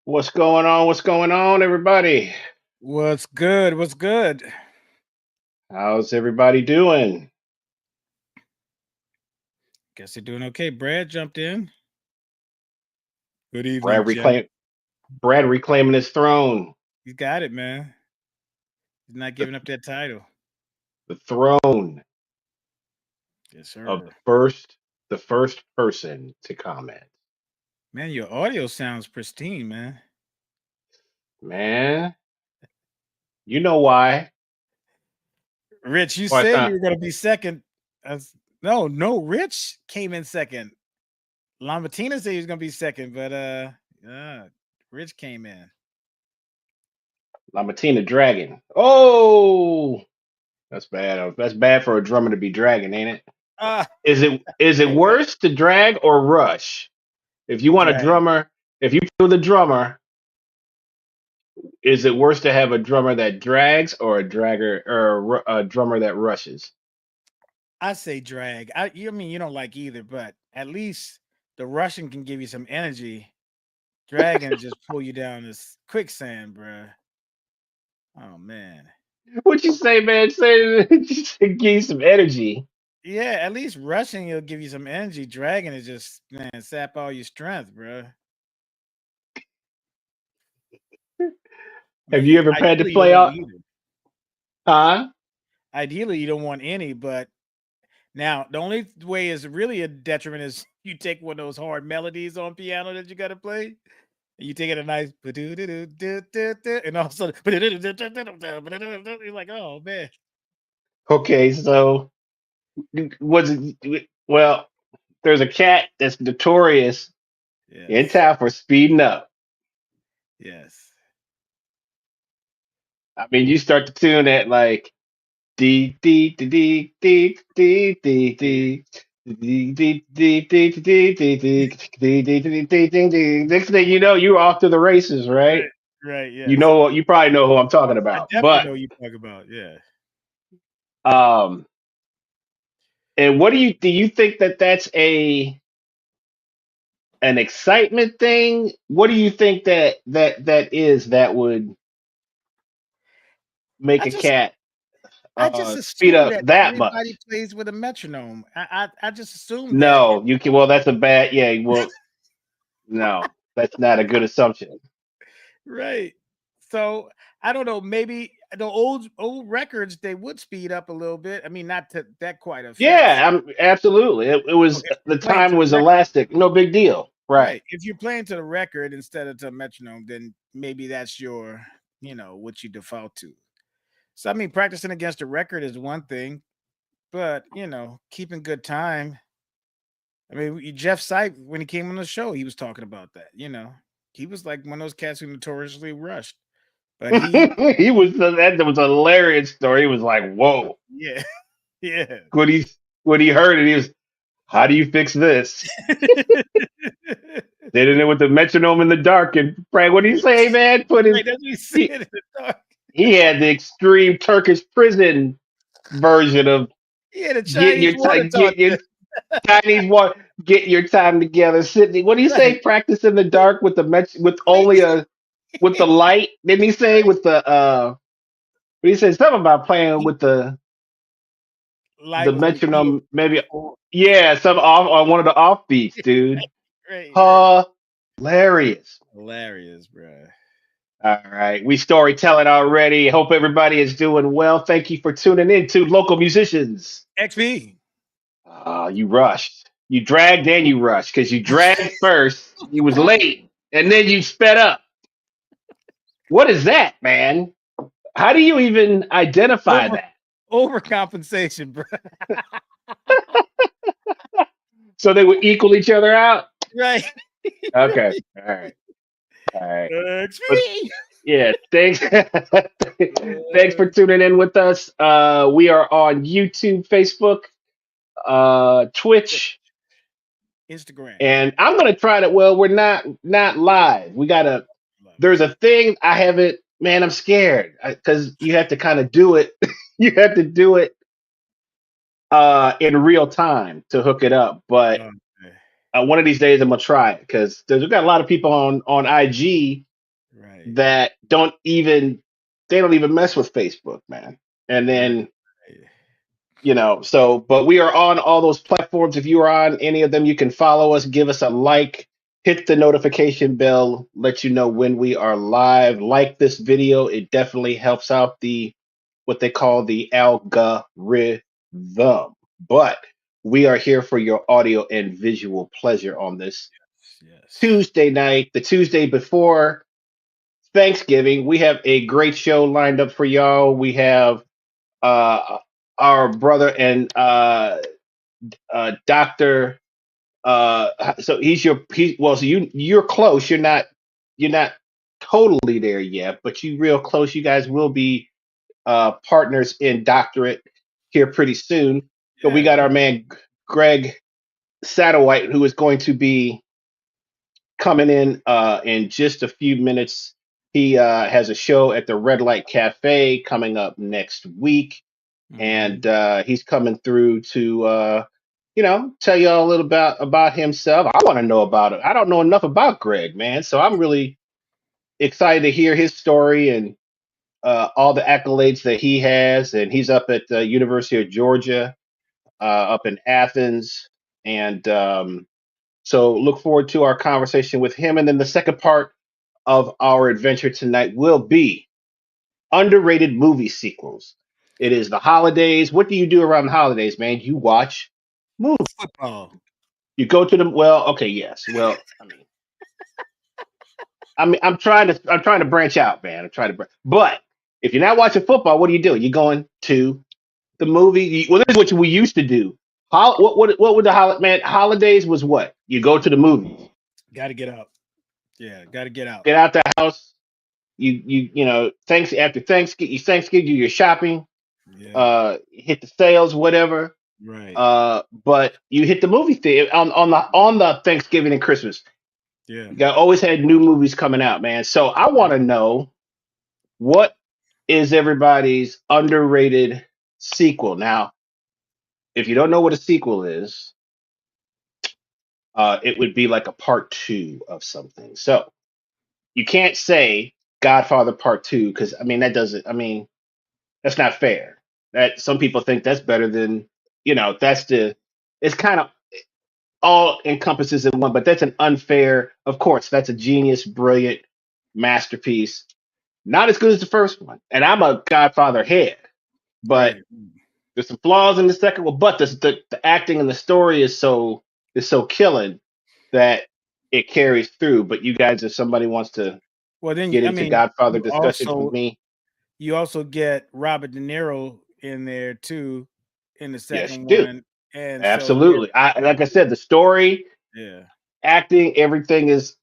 What's going on? What's going on, everybody? What's good? What's good? How's everybody doing? Guess you're doing okay. Brad jumped in. Good evening, Brad Jim. reclaim Brad reclaiming his throne, You got it, man. He's not the, giving up that title. the throne Yes, of sir. the first person to comment. Man, your audio sounds pristine, man. Man, you know why? Rich, you Why it's said you not were gonna be second. No, Rich came in second. Lamatina said he was gonna be second, but Rich came in. Lamatina Dragon. Oh, that's bad. That's bad for a drummer to be dragging, ain't it? Ah, Is it okay. worse to drag or rush? If you want a Drag. drummer, if you feel the drummer, is it worse to have a drummer that drags or a dragger or a drummer that rushes? I say drag. I mean you don't like either, but at least the Russian can give you some energy. Dragon just pull you down this quicksand, bruh. Oh man. What you say, man? Say just to give you some energy. Yeah, at least rushing will give you some energy. Dragon is just man sap all your strength, bruh. I Have you mean, ever had to ideally you play don't want out? either. Huh? Ideally, you don't want any, but now the only way is really a detriment is you take one of those hard melodies on piano that you gotta play, and you take it a nice and all of a sudden you're like, oh man. Okay, so was it well? There's a cat that's notorious in Yes. town for speeding up. Yes. I mean, you start to tune at like D D D D D D D D. Next thing you know, you're off to the races, right? Right. Right. You Yes. know, you probably know who I'm talking I about. definitely But know you talk about. Yeah. um, and what do you think that that's an excitement thing? What do you think that is that would make I a just cat I just speed assume up that that everybody much? plays with a metronome. I just assume that. No, you can. Well, that's a bad. Yeah. Well, no, that's not a good assumption. Right. So I don't know. Maybe the old records they would speed up a little bit. I mean, not to that quite effect. Yeah, absolutely. It So was if the you're playing time to the was record, elastic. No big deal. Right. right? If you're playing to the record instead of to a metronome, then maybe that's your, what you default to. So I mean, practicing against a record is one thing, but keeping good time. I mean, Jeff Sipe when he came on the show, he was talking about that. He was like one of those cats who notoriously rushed, but he, He was that was a hilarious story. He was like, "Whoa!" yeah, yeah. When he heard it, he was, "How do you fix this?" Did it with the metronome in the dark. And Frank, what do you say, man? Put his Right, that's what he said he, in the dark. he had the extreme Turkish prison version of He had a getting Chinese water get your torture. Chinese one, get your time together, Sydney. What do you say? Right. Practice in the dark with the with Like, only a with the light. Didn't he say with the But he said something about playing he with the light will reveal metronome, maybe. before. Yeah, some off on one of the offbeats, dude. Right, right. Hilarious. Hilarious, bro. All right. We storytelling already. Hope everybody is doing well. Thank you for tuning in to Local Musicians. XP. You rushed. You dragged and you rushed because you dragged first. You was late and then you sped up. What is that, man? How do you even identify Over that? overcompensation, bro. So they would equal each other out? Right. Okay. All right. All right. But XP. yeah, thanks. Thanks for tuning in with us. We are on YouTube, Facebook, Twitch, Instagram. and I'm gonna try to. Well, we're not live. We gotta. Love There's it. a thing I haven't. Man, I'm scared because you have to kind of do it. You have to do it in real time to hook it up. But Okay. one of these days I'm gonna try it because we've got a lot of people on IG Right. that don't even mess with Facebook, man. And Right. then so but we are on all those platforms. If you are on any of them, you can follow us, give us a like, hit the notification bell, let you know when we are live. Like this video, it definitely helps out the what they call the algorithm. But we are here for your audio and visual pleasure on this Yes. Tuesday night, the Tuesday before Thanksgiving. We have a great show lined up for y'all. We have uh, our brother and Doctor. So so you're close. You're not totally there yet, but you real close. You guys will be partners in doctorate here pretty soon. So we Yeah. got our man Greg Satterthwaite, who is going to be coming in just a few minutes. He has a show at the Red Light Cafe coming up next week, and Mhm. he's coming through to tell y'all a little about himself. I want to know about it. I don't know enough about Greg, man, so I'm really excited to hear his story and all the accolades that he has. And he's up at the University of Georgia, up in Athens, and so look forward to our conversation with him. And then the second part of our adventure tonight will be underrated movie sequels. It is the holidays. What do you do around the holidays, man? You watch movies. Football. You go to them. Well, okay, yes. Well, I'm trying to branch out, man. I'm trying to, but if you're not watching football, what do you do? You're going to the movie. Well, this is what we used to do. What would the man holidays was what? You go to the movies. Got to get out. Yeah, got to get out. Get out the house. Thanks after Thanksgiving, do your shopping, Yeah. hit the sales, whatever. Right. But you hit the movie theater on the Thanksgiving and Christmas. Yeah. You got always had new movies coming out, man. So I want to know what is everybody's underrated sequel. Now, if you don't know what a sequel is, it would be like a part two of something. So you can't say Godfather Part Two because I mean that doesn't. I mean that's not fair. That some people think that's better than that's the. It's kind of all encompasses in one, but that's an unfair. Of course, that's a genius, brilliant masterpiece. Not as good as the first one, and I'm a Godfather head, but Right. there's some flaws in the second one. But the acting and the story is so killing that it carries through. But you guys, if somebody wants to Well, then get I into mean, Godfather discussions with me, you also get Robert De Niro in there too in the yes, second you do. one, and so yeah, Absolutely. Like I said, the story, yeah, acting, everything is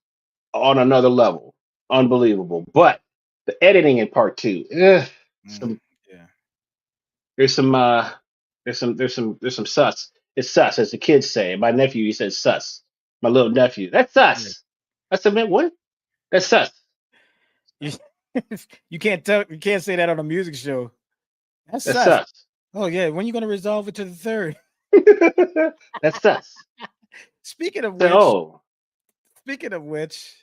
on another level. Unbelievable. But the editing in part two, mm, some yeah, there's some there's some sus. It's sus, as the kids say. My nephew, he says sus. My little nephew. That's yeah. sus. I said, man, what? That's sus. You, you can't say that on a music show. That's That's sus. sus. Oh yeah, when you gonna resolve it to the third? That's sus. Speaking of So, which, speaking of which,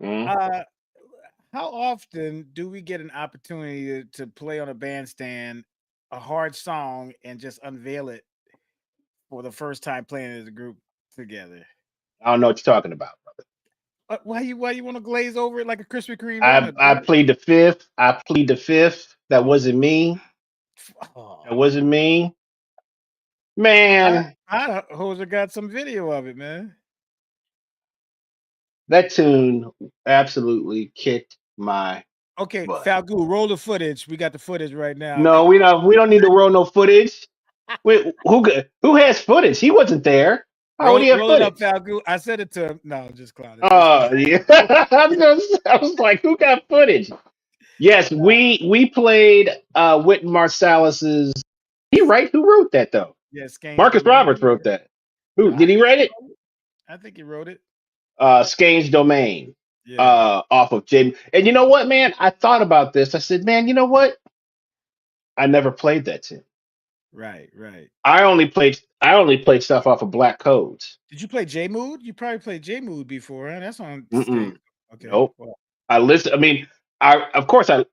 mm, uh, how often do we get an opportunity to play on a bandstand a hard song and just unveil it for the first time playing as a group together? I don't know what you're talking about, brother. Why you want to glaze over it like a Krispy Kreme I donut, I bro? plead the fifth. I plead the fifth. That Oh, wasn't me. oh. That wasn't me. I Man, I Hoser got some video of it, man. that tune absolutely kicked my Okay, butt. Falgu, roll the footage. We got the footage right now. No, we don't need to roll no footage. Who has footage? He wasn't there. How would he have Roll it up, footage? Falgu. I said it to him. No, I'm just clowning. This Oh yeah. I was like, who got footage? Yes, we played Wynton Marsalis's. He write who wrote that though? yeah, Skange Marcus Roberts Domain. wrote that. No, Who did he write it? I think he wrote it. Skange Domain. Yeah, Off of Jim. And you know what, man? I thought about this. I said, man, you know what? I never played that tune. right, right. I only played stuff off of Black Codes. Did you play J Mood? You probably played J Mood before, huh? That's on stage. Mm-mm. Okay, Nope. well, I listen. I mean, I of course I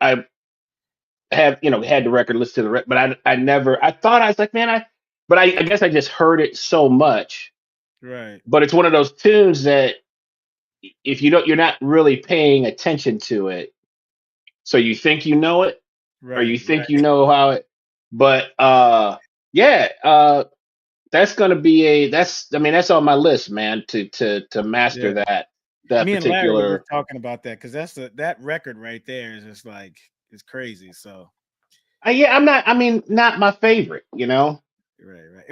have had the record, listen to the record, but I never. I thought I was like, man, but I guess I just heard it so much. right, But it's one of those tunes that if you're not really paying attention to it, so you think you know it, or you right, think you right. know how it. But yeah, that's gonna be I mean, that's on my list, man, to master Yeah. that Me and Larry were just particular. talking about that because that record right there is just like it's crazy. So Yeah, I mean, not my favorite. right, right.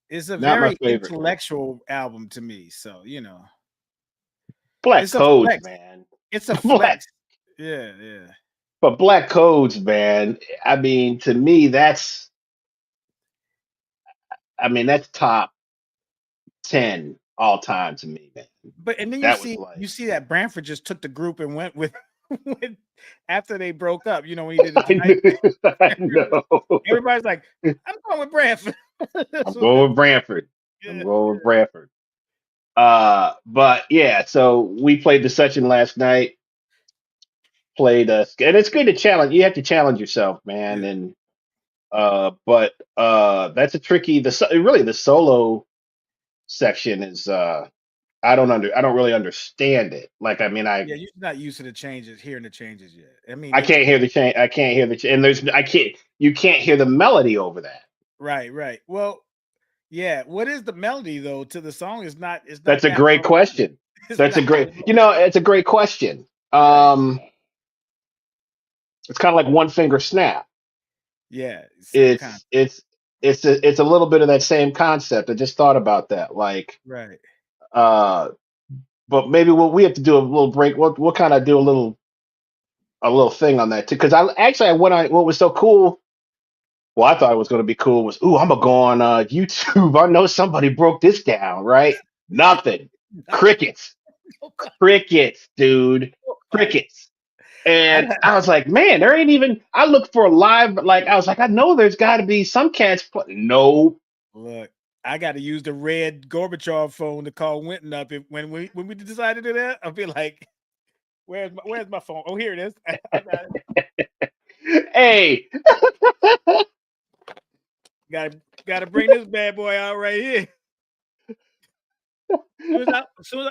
It's a Not my very favorite. intellectual album to me. So Black it's a Codes, flex. man. It's a Black, flex. Yeah, yeah, but Black Codes, man. I mean, to me, that's top 10 all time to me, man. but and then you That was see like, you see that Branford just took the group and went with, with after they broke up. You know when he did it I tonight. know. Everybody's like, I'm going with Branford. I'm So, going with Brantford. I'm yeah, going with Brantford. But yeah, so we played the session last night. Played and it's good to challenge. You have to challenge yourself, man. yeah, And but that's a tricky. Really the solo section is I don't really understand it. Like, I mean, yeah. You're not used to the changes, hearing the changes yet. I mean, I can't hear the change. I can't hear and you can't hear the melody over that. right, right. Well, yeah. What is the melody though to the song? It's That's not a that great melodious. question. It's not as It's a great question. right. It's kind of like one finger snap. Yeah, same kind. It's a little bit of that same concept. I just thought about that. Like, Right. uh, but maybe we have to do a little break. We'll kind of do a little thing on that too. Because I went on. What was so cool? Well, I thought it was going to be cool. Was I'm gonna go on YouTube. I know somebody broke this down, right? Nothing. Crickets. Crickets, dude. Nobody. Crickets. And I I was like, man, there ain't even. I looked for a live. Like, I was like, I know there's got to be some cats. No. look. I got to use the red Gorbachev phone to call Winton up. When we decide to do that, I'll be like, "Where's my phone? Oh, here it is. I got it. Hey, Got to bring this bad boy out right here."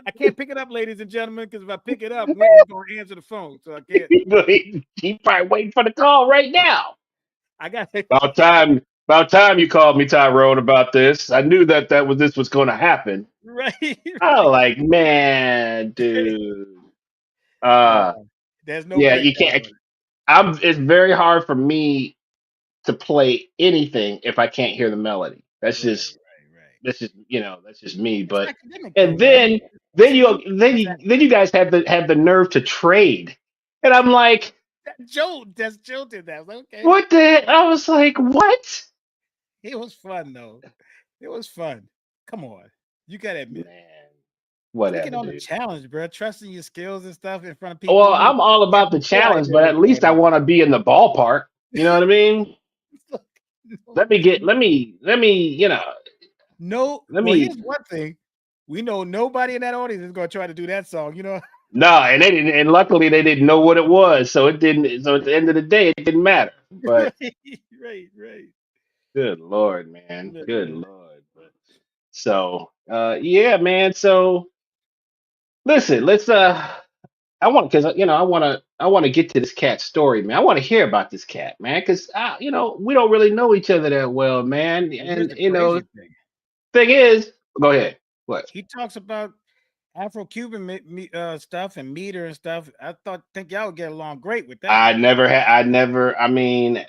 I can't pick it up, ladies and gentlemen, because if I pick it up, Winton's gonna answer the phone, so I can't. he probably waiting for the call right now. I got About time you called me, Tyrone, about this. I knew this was going to happen. right, I right. was like, man, dude. No, Uh, there's no yeah, you breakdown can't. on it. It's very hard for me to play anything if I can't hear the melody. That's Right, just right, right. that's just me. It's But academic though, and man. then It's you then it's you then you guys have the nerve to trade, and I'm like, Joe did that. I was like, okay, what the? I was like, what? it was fun though. It was fun. Come on, you gotta admit. Man, Taking whatever, on the dude. challenge, bro. Trusting your skills and stuff in front of people Well, you I'm all have about the no challenge, idea but at what's least going I on. want to be in the ballpark. You know what I mean? Look, no, Let me, no. let Well, here's me. one thing: we know nobody in that audience is going to try to do that song. You know, No, and they didn't, and luckily they didn't know what it was, so it didn't. So at the end of the day, it didn't matter. But right, right, right. good lord, man, Look, good man. lord. But so, yeah, man. So Listen, let's I want because I want to get to this cat story, man. I want to hear about this cat, man, because we don't really know each other that well, man. Well, here's And the crazy thing. thing is, go ahead. What? He talks about Afro-Cuban stuff and meter and stuff. Think y'all would get along great with that. I never had. I never. I mean,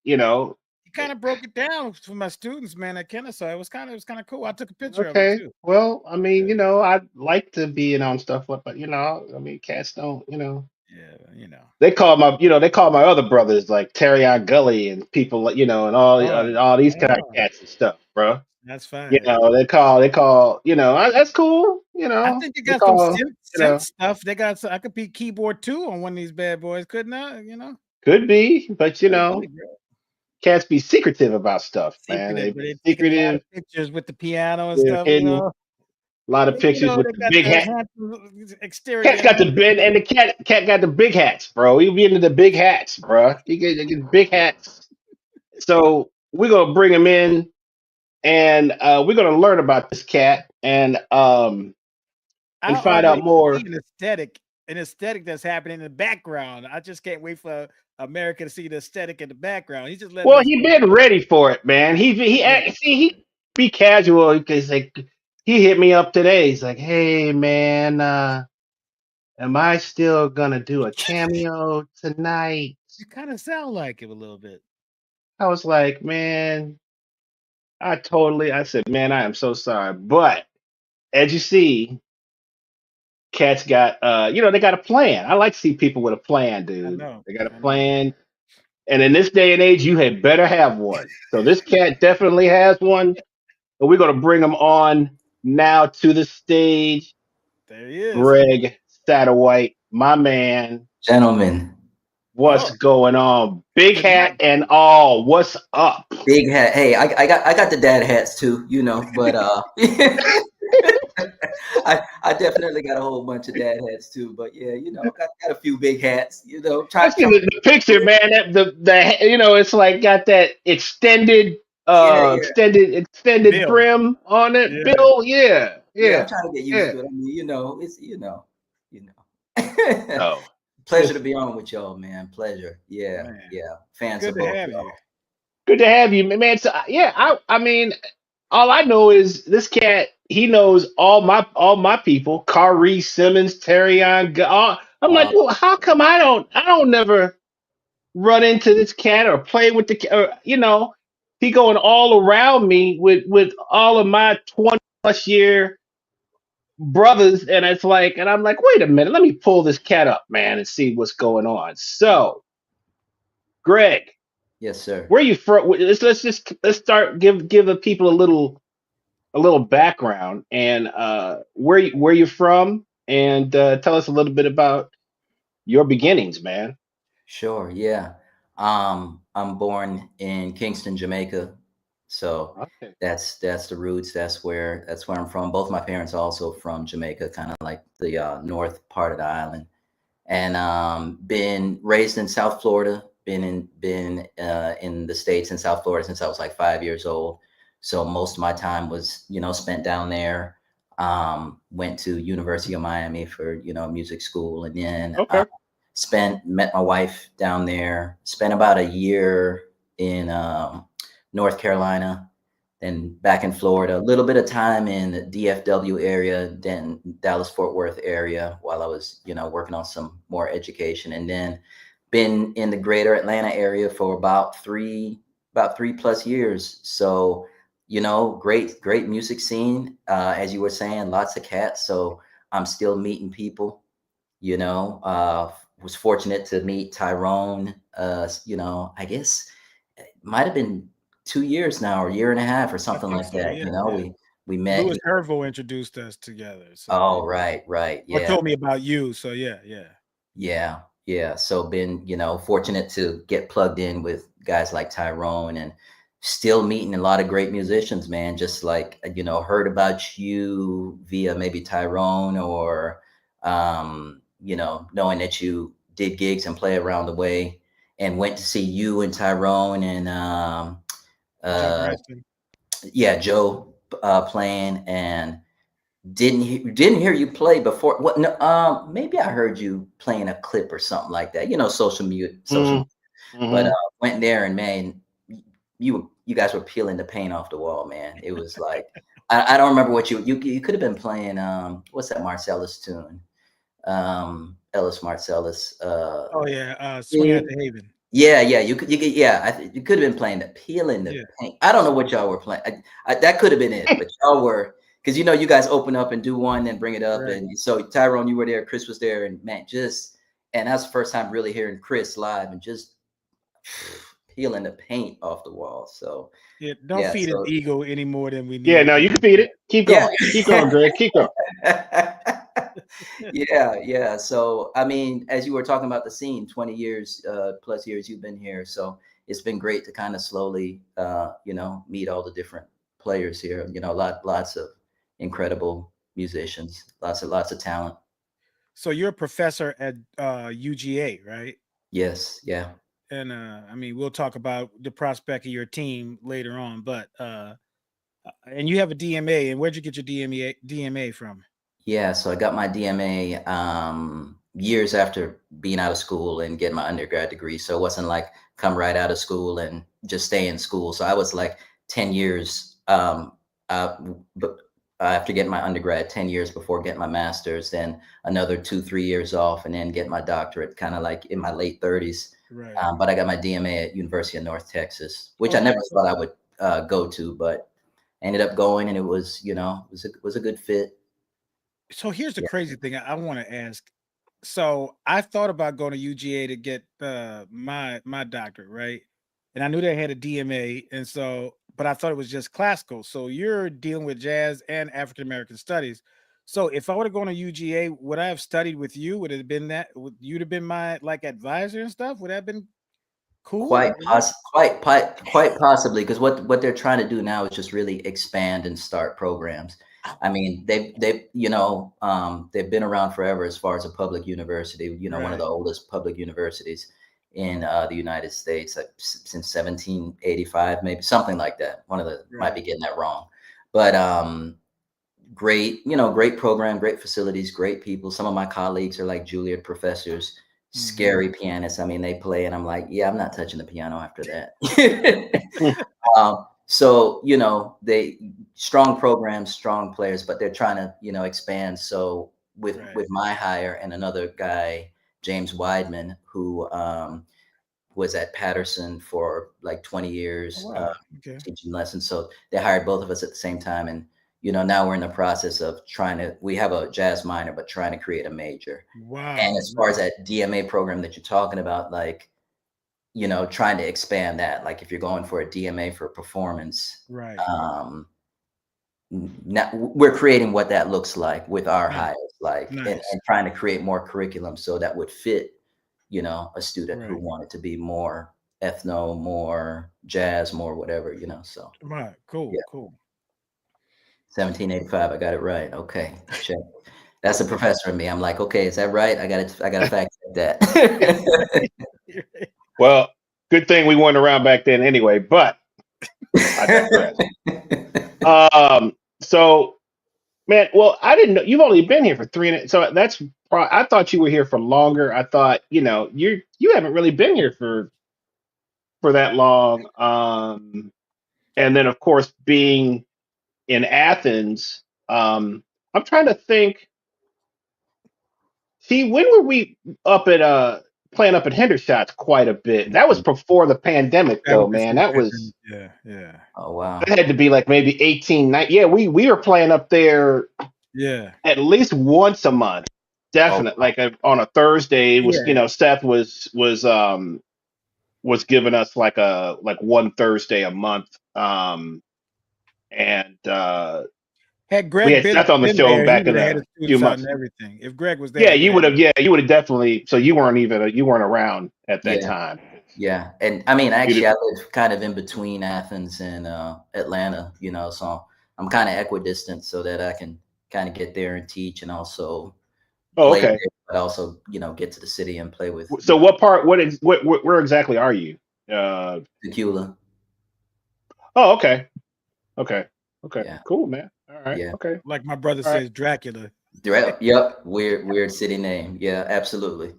you know. He kind of broke it down for my students, man, at Kennesaw. It was kind of cool. I took a picture of it Okay. too. Well, I mean, Yeah, I like to be in on stuff, but I mean, cats don't. yeah. They call my other brothers like Terry Gully and people like and Oh, all these kind of oh, cats and stuff, bro. that's fine. They call that's cool. I think they They got some call synth stuff. They got some, I could be keyboard too on one of these bad boys, couldn't I? could be, but Could be, bro. cats be secretive about stuff, man. They Secretive, but be they're taking a lot of secretive. pictures with the piano and They're stuff, you hidden. know. A lot of And, pictures with they the got big the hat. handsome Cat's exterior got and the big and the cat got the big hats, bro. He be into the big hats, bro. He get big hats. So we're gonna bring him in, and we're gonna learn about this cat, and I find out already more. see an aesthetic that's happening in the background. I just can't wait for America to see the aesthetic in the background. He's just letting Well, us he know. been ready for it, man. Yeah. He be casual because like he hit me up today. He's like, "Hey, man, am I still gonna do a cameo tonight?" You kind of sound like him a little bit. I was like, "Man, I said, man, I am so sorry, but as you see, Cat's got they got a plan. I like to see people with a plan, I dude. know. They got a I know. plan. And in this day and age, you had better have one. So this cat definitely has one. And we're gonna bring him on now to the stage. There he is. Greg Satterthwaite, my man. Gentlemen, What's Oh, going on? Big good hat night. and all. What's up? big hat. Hey, I got the dad hats too, but I definitely got a whole bunch of dad hats too. But yeah, got a few big hats. I Try see try. the picture, man. That it's like got that extended, Yeah, yeah, extended Bill. brim on it. Yeah. Bill, yeah, yeah. I'm yeah, trying to get used yeah. to it. I mean, it's you know. Oh, Pleasure to listen, be on with y'all, man. Pleasure. Yeah, Man. yeah. Fans Good of to both have you. y'all. good to have you, man. So, yeah, I mean, all I know is this cat. He knows all my people. Kari Simmons, Terry on. I'm like, Uh, well, how come I don't never run into this cat or play with the cat? Or, he going all around me with all of my 20+ year brothers, and I'm like, wait a minute, let me pull this cat up, man, and see what's going on. So, Greg, yes, sir. where you from? Let's start give the people a little background and where you're from, and tell us a little bit about your beginnings, man. Sure, yeah. I'm born in Kingston, Jamaica, so Okay. that's the roots. That's where I'm from. Both my parents are also from Jamaica, kind of like the north part of the island, and been raised in South Florida. Been in the States in South Florida since I was like 5 years old. So most of my time was spent down there. Went to University of Miami for music school, and then Okay. met my wife down there, spent about a year in North Carolina, then back in Florida, a little bit of time in the DFW area, then Dallas Fort Worth area while I was working on some more education, and then been in the greater Atlanta area for about three plus years. So great music scene, as you were saying, lots of cats. So I'm still meeting people. Was fortunate to meet Tyrone. I guess it might have been 2 years now, or a year and a half, or I something think like so. that. Yeah, yeah. We met. Louis Hervo introduced us together. So Oh, right, or yeah, told me about you. So yeah, yeah. yeah, yeah. So been fortunate to get plugged in with guys like Tyrone, and still meeting a lot of great musicians, man. Just like heard about you via maybe Tyrone, or knowing that you did gigs and play around the way, and went to see you and Tyrone and Joe uh Gresham. yeah, Joe playing, and Didn't hear you play before. What? No, maybe I heard you playing a clip or something like that. You know, social. Mm, But hmm went there and man, you guys were peeling the paint off the wall, man. It was like I don't remember what you could have been playing. What's that Marcellus tune? Ellis Marcellus. Oh yeah, swing at the Haven. Yeah, yeah, you could have been playing the peeling the Yeah, paint. I don't know what y'all were playing. That could have been it, but y'all were because you know you guys open up and do one and bring it up, right. and so Tyrone, you were there, Chris was there, and man, and that's the first time really hearing Chris live and just peeling the paint off the wall. So Yeah, don't yeah, feed his so ego any more than we Yeah, needed no, to. you can feed it. yeah. Keep going, Greg. Keep going. Yeah. So, I mean, as you were talking about the scene, 20 years plus years you've been here. So it's been great to kind of slowly, meet all the different players here. You know, lots of incredible musicians, lots of talent. So you're a professor at UGA, right? Yes. Yeah. And I mean, we'll talk about the prospect of your team later on, but and you have a DMA, and where'd you get your DMA from? Yeah, so I got my DMA years after being out of school and getting my undergrad degree. So it wasn't like come right out of school and just stay in school. So I was like 10 years uh, but after getting my undergrad, 10 years before getting my master's, then another 2, 3 years off, and then get my doctorate kind of like in my late 30s. Right. But I got my DMA at University of North Texas, which I Okay. never thought I would go to, but ended up going, and it was, was a good fit. So here's the crazy thing I want to ask. So I thought about going to UGA to get my doctorate, right? And I knew they had a DMA, and so, but I thought it was just classical. So you're dealing with jazz and African American studies. So if I would have gone to UGA, would I have studied with you? Would it have been that? Would you'd have been my like advisor and stuff? Would that have been cool? Quite possibly, because what they're trying to do now is just really expand and start programs. I mean, they've been around forever as far as a public university. You know, one of Right. the oldest public universities in the United States, like, since 1785, maybe something like that. Might be Right. getting that wrong, but great program, great facilities, great people. Some of my colleagues are like Juilliard professors, Mhm. scary pianists. I mean, they play, and I'm like, yeah, I'm not touching the piano after that. So they strong programs, strong players, but they're trying to expand. So with Right. with my hire and another guy, James Weidman, who was at Patterson for like 20 Oh, years, wow. Okay. teaching lessons. So they hired both of us at the same time. And, now we're in the process of we have a jazz minor, but trying to create a major. And Wow. as far as that DMA program that you're talking about, like, trying to expand that, like if you're going for a DMA for performance, Right. now we're creating what that looks like with our Nice. hires, like, and Nice. trying to create more curriculum so that would fit a student who Right. wanted to be more ethno, more jazz, more whatever, so Right. Cool. yeah, Cool. 1785, I got it right. Okay, check. That's the professor in me. I'm like, okay, is that right? I gotta fact check that. Well, good thing we weren't around back then anyway, but I digress. So man, well, I didn't know you've only been here for so that's I thought you were here for longer. I thought, you haven't really been here for that long. And then of course being in Athens, I'm trying to think. See, when were we up at playing up at Hendershots quite a bit? That was before the pandemic That was though, man. before the That was pandemic. Yeah. Yeah. Oh wow. that had to be like maybe 18, 19. Yeah, we were playing up there Yeah. at least once a month. Oh Definitely. Like on a Thursday, it was, Yeah. Seth was giving us like one Thursday a month. And Had we Greg had been Seth on the been show there, he back in would have had a his few students out months. and everything. If Greg was there, Yeah, he would have. you would have definitely. So you weren't around at that yeah. time. Yeah. And I mean, You actually, did, I live kind of in between Athens and Atlanta, so I'm kind of equidistant so that I can kind of get there and teach and also oh, play okay. there, but also, get to the city and play with, So what part? Where exactly are you? Tequila. Oh, okay, okay. Okay. Yeah. Cool, man. All right. Yeah. Okay. Like my brother All right. says, Dracula. Yep. Weird city name. Yeah, absolutely.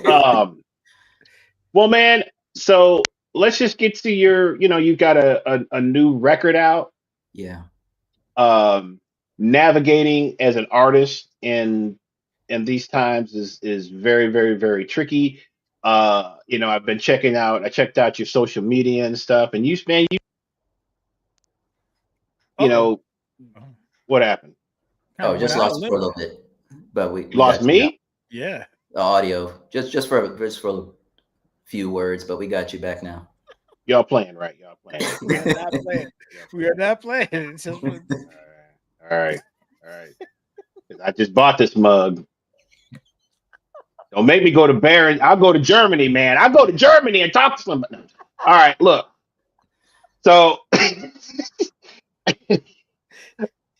Um. Well, man. So let's just get to your. You got a new record out. Yeah. Um. Navigating as an artist in these times is very, very, very tricky. I've been checking out. I checked out your social media and stuff, and man, you Uh-oh. know Oh, what happened? kind Oh, of went just out a lost you for little. a little bit, but we Lost got you now. me? Yeah. The audio, just for a few words, but we got you back now. Y'all playing, right? Y'all playing. We are not playing. Y'all We are playing. not playing. It's just All right. All right. 'Cause I just bought this mug. Don't make me go to Baron. I'll go to Germany, man. I'll go to Germany and talk to somebody. All right, look. So,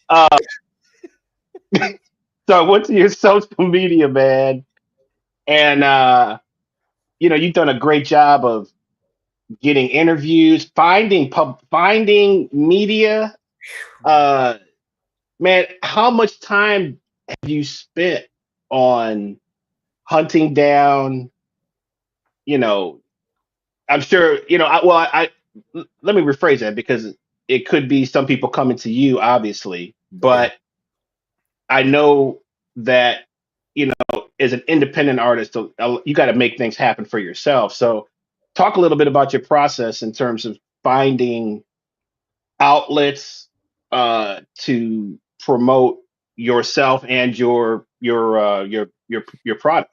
uh, so I went to your social media, man, and you've done a great job of getting interviews, finding media. right. Uh, man, how much time have you spent on hunting down? You know, I'm sure. Let me rephrase that because it could be some people coming to you, obviously, Yeah. but I know that as an independent artist, you got to make things happen for yourself. So, talk a little bit about your process in terms of finding outlets to promote yourself and your product.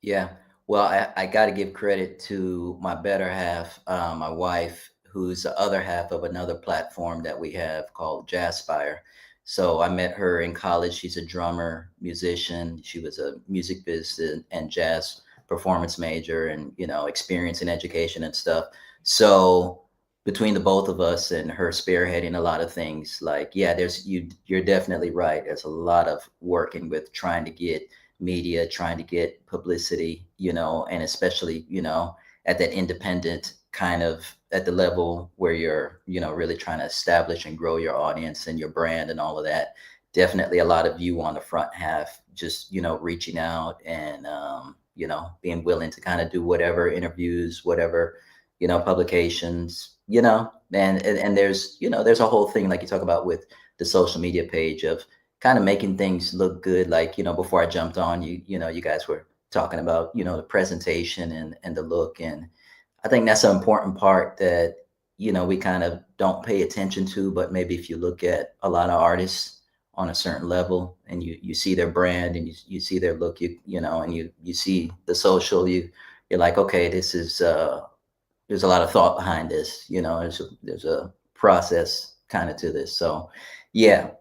Yeah. Well, I got to give credit to my better half, my wife, who's the other half of another platform that we have called Jazzspire. So I met her in college. She's a drummer, musician. She was a music business and jazz performance major, and experience in education and stuff. So between the both of us and her spearheading a lot of things, like, yeah, you're definitely right. There's a lot of working with trying to get media, trying to get publicity, and especially, at that independent kind of at the level where you're, really trying to establish and grow your audience and your brand and all of that. Definitely a lot of you on the front half, just, reaching out and, being willing to kind of do whatever interviews, whatever, publications, and there's a whole thing like you talk about with the social media page of kind of making things look good. Like, before I jumped on, you guys were talking about, the presentation and the look. And I think that's an important part that, we kind of don't pay attention to, but maybe if you look at a lot of artists on a certain level and you see their brand and you see their look, and you see the social, you're like, okay, this is, there's a lot of thought behind this, there's a process kind of to this. So yeah,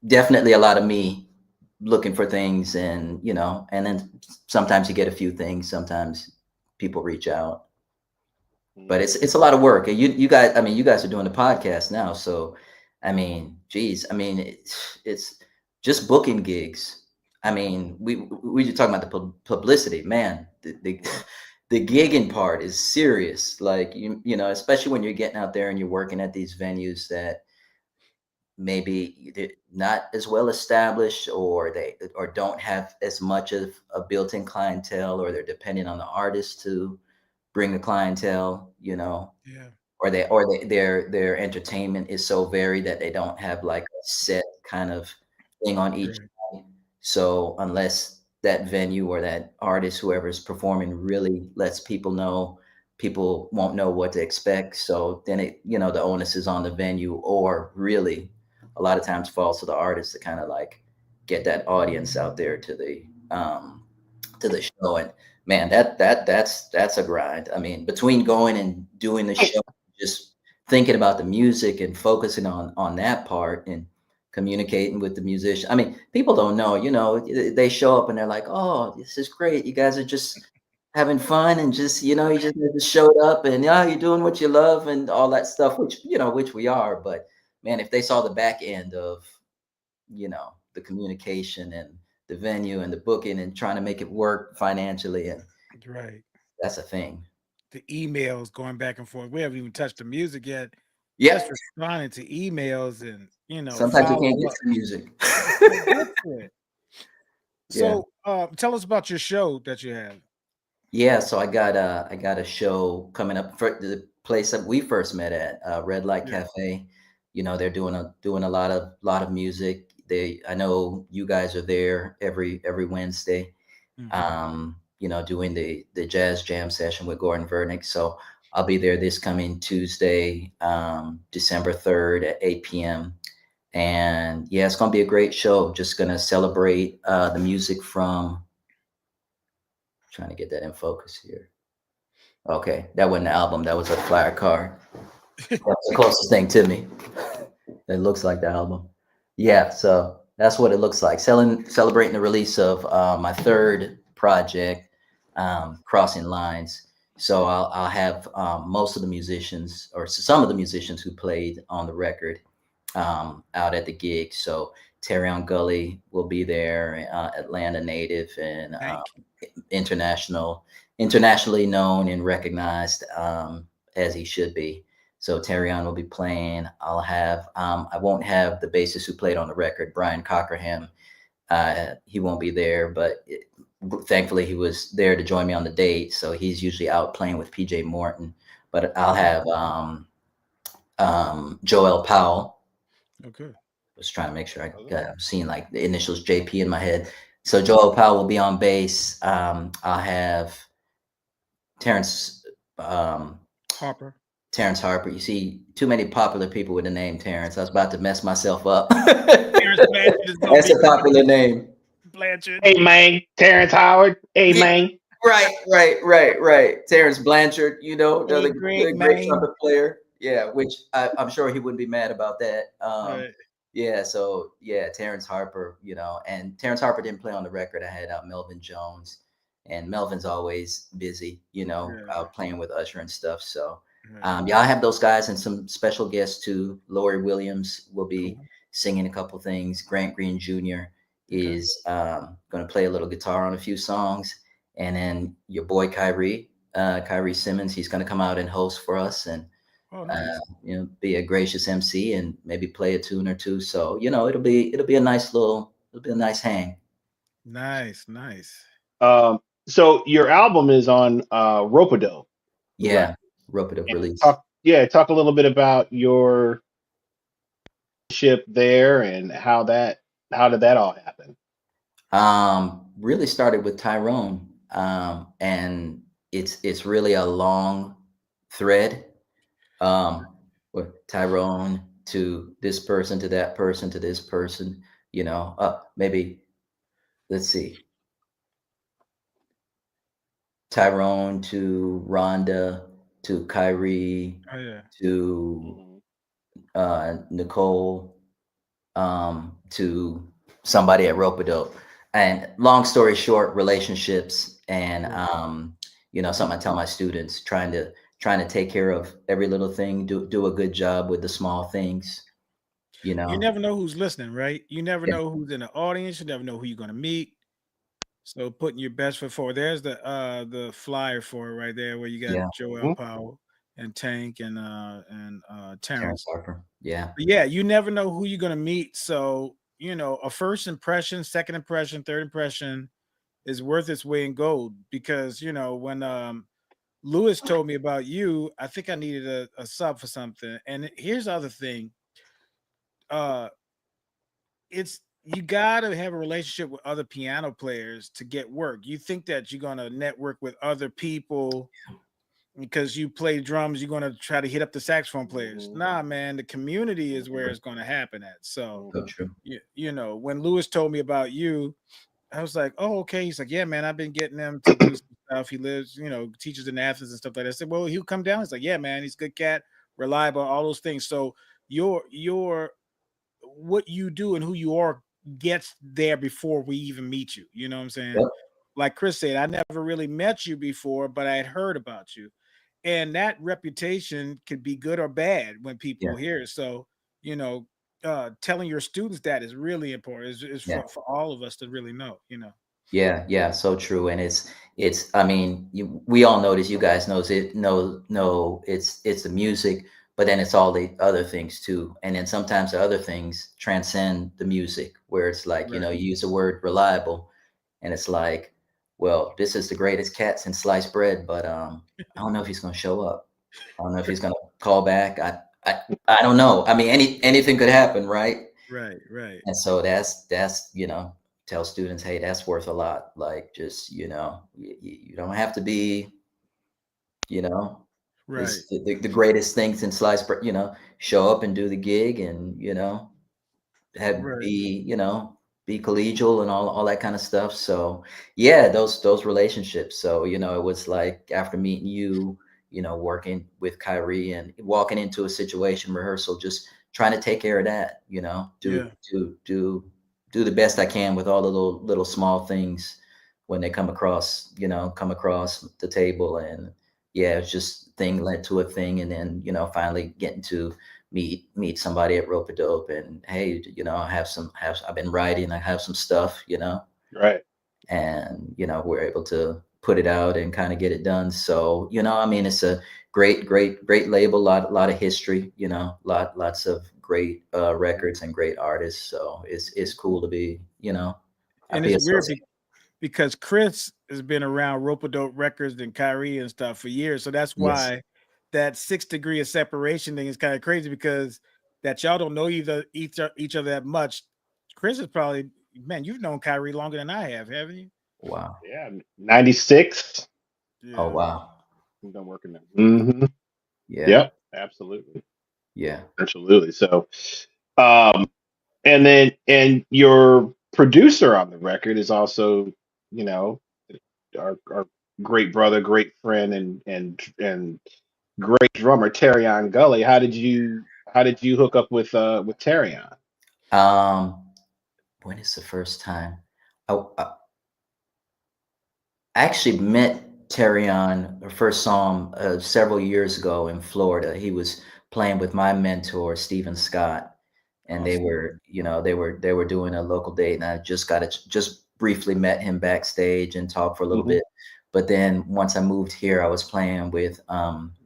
definitely a lot of me looking for things, and and then sometimes you get a few things, sometimes people reach out, but it's a lot of work. And you guys, I mean, you guys are doing the podcast now, so I mean, geez, I mean, it's just booking gigs. I mean, we were talking about the publicity, man. The gigging part is serious. Like, especially when you're getting out there and you're working at these venues that maybe they're not as well established, or they or don't have as much of a built-in clientele, or they're depending on the artist to bring the clientele, Yeah. their entertainment is so varied that they don't have like a set kind of thing on each Right. night. So unless that venue or that artist, whoever's performing, really lets people know, people won't know what to expect. So then the onus is on the venue, or really a lot of times falls to the artist to kind of like get that audience out there to the show. And man, that's a grind. I mean, between going and doing the show, just thinking about the music and focusing on that part and communicating with the musician. I mean, people don't know, they show up and they're like, oh, this is great. You guys are just having fun and just, you just showed up, and yeah, you're doing what you love and all that stuff, which we are. But man, if they saw the back end of, the communication and the venue and the booking and trying to make it work financially, and Right. that's a thing. The emails going back and forth. We haven't even touched the music yet. Yeah. just responding to emails and Sometimes you can't follow get up. to music. Can't get to it. Yeah. So tell us about your show that you have. Yeah, so I got a show coming up for the place that we first met at, Red Light Yeah. Cafe. You know, they're doing a lot of music. I know you guys are there every Wednesday. Hmm. You know, doing the jazz jam session with Gordon Vernick. So I'll be there this coming Tuesday, December 3rd at 8 p.m. And yeah, it's gonna be a great show. Just gonna celebrate the music from trying to get that in focus here. Okay, that wasn't an album. That was a flyer card. That's the closest thing to me. It looks like the album. Yeah, so that's what it looks like. Celebrating the release of my third project, Crossing Lines. So I'll have most of the musicians, or some of the musicians who played on the record, out at the gig. So Terrion Gully will be there, Atlanta native and Thank internationally known and recognized, as he should be. So Terrion will be playing. I won't have the bassist who played on the record, Brian Cockerham. He won't be there, but thankfully he was there to join me on the date. So he's usually out playing with PJ Morton. But I'll have Joel Powell. Okay. Was trying to make sure I'm seeing like the initials JP in my head. So Joel Powell will be on bass. I'll have Terrence Harper. Terrence Harper. You see, too many popular people with the name Terrence. I was about to mess myself up. Terrence Blanchard is gonna That's be a popular name. Blanchard. Hey man, Terrence Howard. Hey Yeah, man. right. Terrence Blanchard, you know, Hey, the Greg, great man. trumpet player. Yeah, which I'm sure he wouldn't be mad about that. Right. Yeah, so yeah, Terrence Harper, you know, and Terrence Harper didn't play on the record. I had Melvin Jones, and Melvin's always busy, you know, Yeah. out playing with Usher and stuff. So Right. yeah, I have those guys and some special guests too. Lori Williams will be Cool. singing a couple things. Grant Green Jr. Okay. is going to play a little guitar on a few songs, and then your boy Kyrie Simmons, he's going to come out and host for us, and Oh, nice. you know, be a gracious MC and maybe play a tune or two. So you know, it'll be a nice hang. Nice. Nice. So your album is on Ropedo Yeah, Records. rope it up And release. talk a little bit about your ship there and how did that all happen? Really started with Tyrone, and it's really a long thread, with Tyrone to this person to that person to this person. You know, maybe let's see, Tyrone to Rhonda to Kyrie Oh yeah. to Mhm. Nicole, to somebody at Ropedope. And long story short, relationships and you know, something I tell my students, trying to take care of every little thing, do a good job with the small things, you You know. never know who's listening, right? You never Yeah, know who's in the audience. You never know who you're gonna meet. So putting your best foot forward. There's the flyer for it right there, where you got yeah, Joel Mhm. Powell and Tank and Terrence Terrence. Harper. Yeah, But yeah, you never know who you're gonna meet. So a first impression, second impression, third impression is worth its weight in gold. Because when Lewis told me about you, I think I needed a sub for something. And here's the other thing. Uh it's you gotta have a relationship with other piano players to get work. You think that you're gonna network with other people because you play drums, you're gonna try to hit up the saxophone players. Mhm. Nah, man, the community is where true. it's gonna happen at. So So Mhm. true. when Lewis told me about you, I was like, oh, okay. He's like, yeah, man, I've been getting him to do some stuff. He lives, teaches in Athens and stuff like that. I said, well, he'll come down. He's like, yeah, man, he's a good cat, reliable, all those things. So your what you do and who you are gets there before we even meet you. You know what I'm saying? Yep. Like Chris said, I never really met you before, but I had heard about you. And that reputation could be good or bad when Yeah. people hear it. So, you know, telling your students that is really important. Is Yeah. for all of us to really know. Yeah, so true. And I mean, we all know this, you guys know it's the music, but then it's all the other things too. And then sometimes the other things transcend the music, where it's like, you know, Right. you use the word reliable, and it's like, well, this is the greatest cat since sliced bread, but I don't know if he's gonna show up. I don't know if he's gonna call back. I don't know. I mean, anything could happen, right? Right. Right. And so that's you know, tell students, hey, that's worth a lot. Like, just, you know, you don't have to be, you know, Right. it's the greatest thing since sliced bread. You know, show up and do the gig, and, you know, have Right. be, you know, be collegial and all that kind of stuff. So yeah, those relationships. So, you know, it was like after meeting you, you know, working with Kyrie and walking into a situation rehearsal, just trying to take care of that, you know, Yeah. do the best I can with all the little small things when they come across, you know, come across the table. And yeah, it's just thing led to a thing, and then, you know, finally getting to meet somebody at Rope a Dope, and hey, you know, I've been writing, I have some stuff, you know, Right. and, you know, we're able to put it out and kind of get it done. So, you know, I mean, it's a great label, lot of history, you know, lots of great records and great artists. So it's cool to be, you know, And be it's weird associated. because Chris has been around Rope-a-Dope Records and Kyrie and stuff for years. So that's Yes. why that 6 degree of separation thing is kind of crazy, because that y'all don't know each other that much. Chris is probably, man, you've known Kyrie longer than I have, haven't you? Wow. Yeah. 96. Oh, Yeah. wow. We've been working there. Hmm. Yeah. Yep. Absolutely. Yeah. Absolutely. So, um, and your producer on the record is also, you know, our great brother, great friend, and great drummer Terrion Gully. How did you hook up with Terrion? Um, when is the first time? I actually met Terry on or first saw him several years ago in Florida. He was playing with my mentor Stephen Scott, and they Awesome. were, you know, they were doing a local date, and I just briefly met him backstage and talked for a little Hmm. bit. But then once I moved here, I was playing with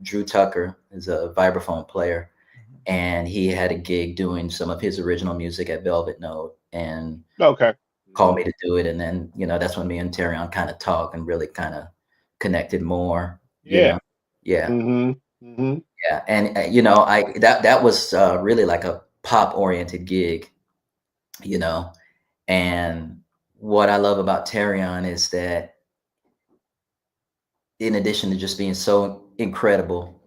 Drew Tucker, who's a vibraphone player, Mhm. and he had a gig doing some of his original music at Velvet Note, and Okay. called Hmm. me to do it. And then, you know, that's when me and Terrion kind of talk and really kind of connected more, you Yeah. know? Yeah. Hmm. Hmm. Yeah. And, you know, that was really like a pop oriented gig, you know? And what I love about Terrion is that in addition to just being so incredible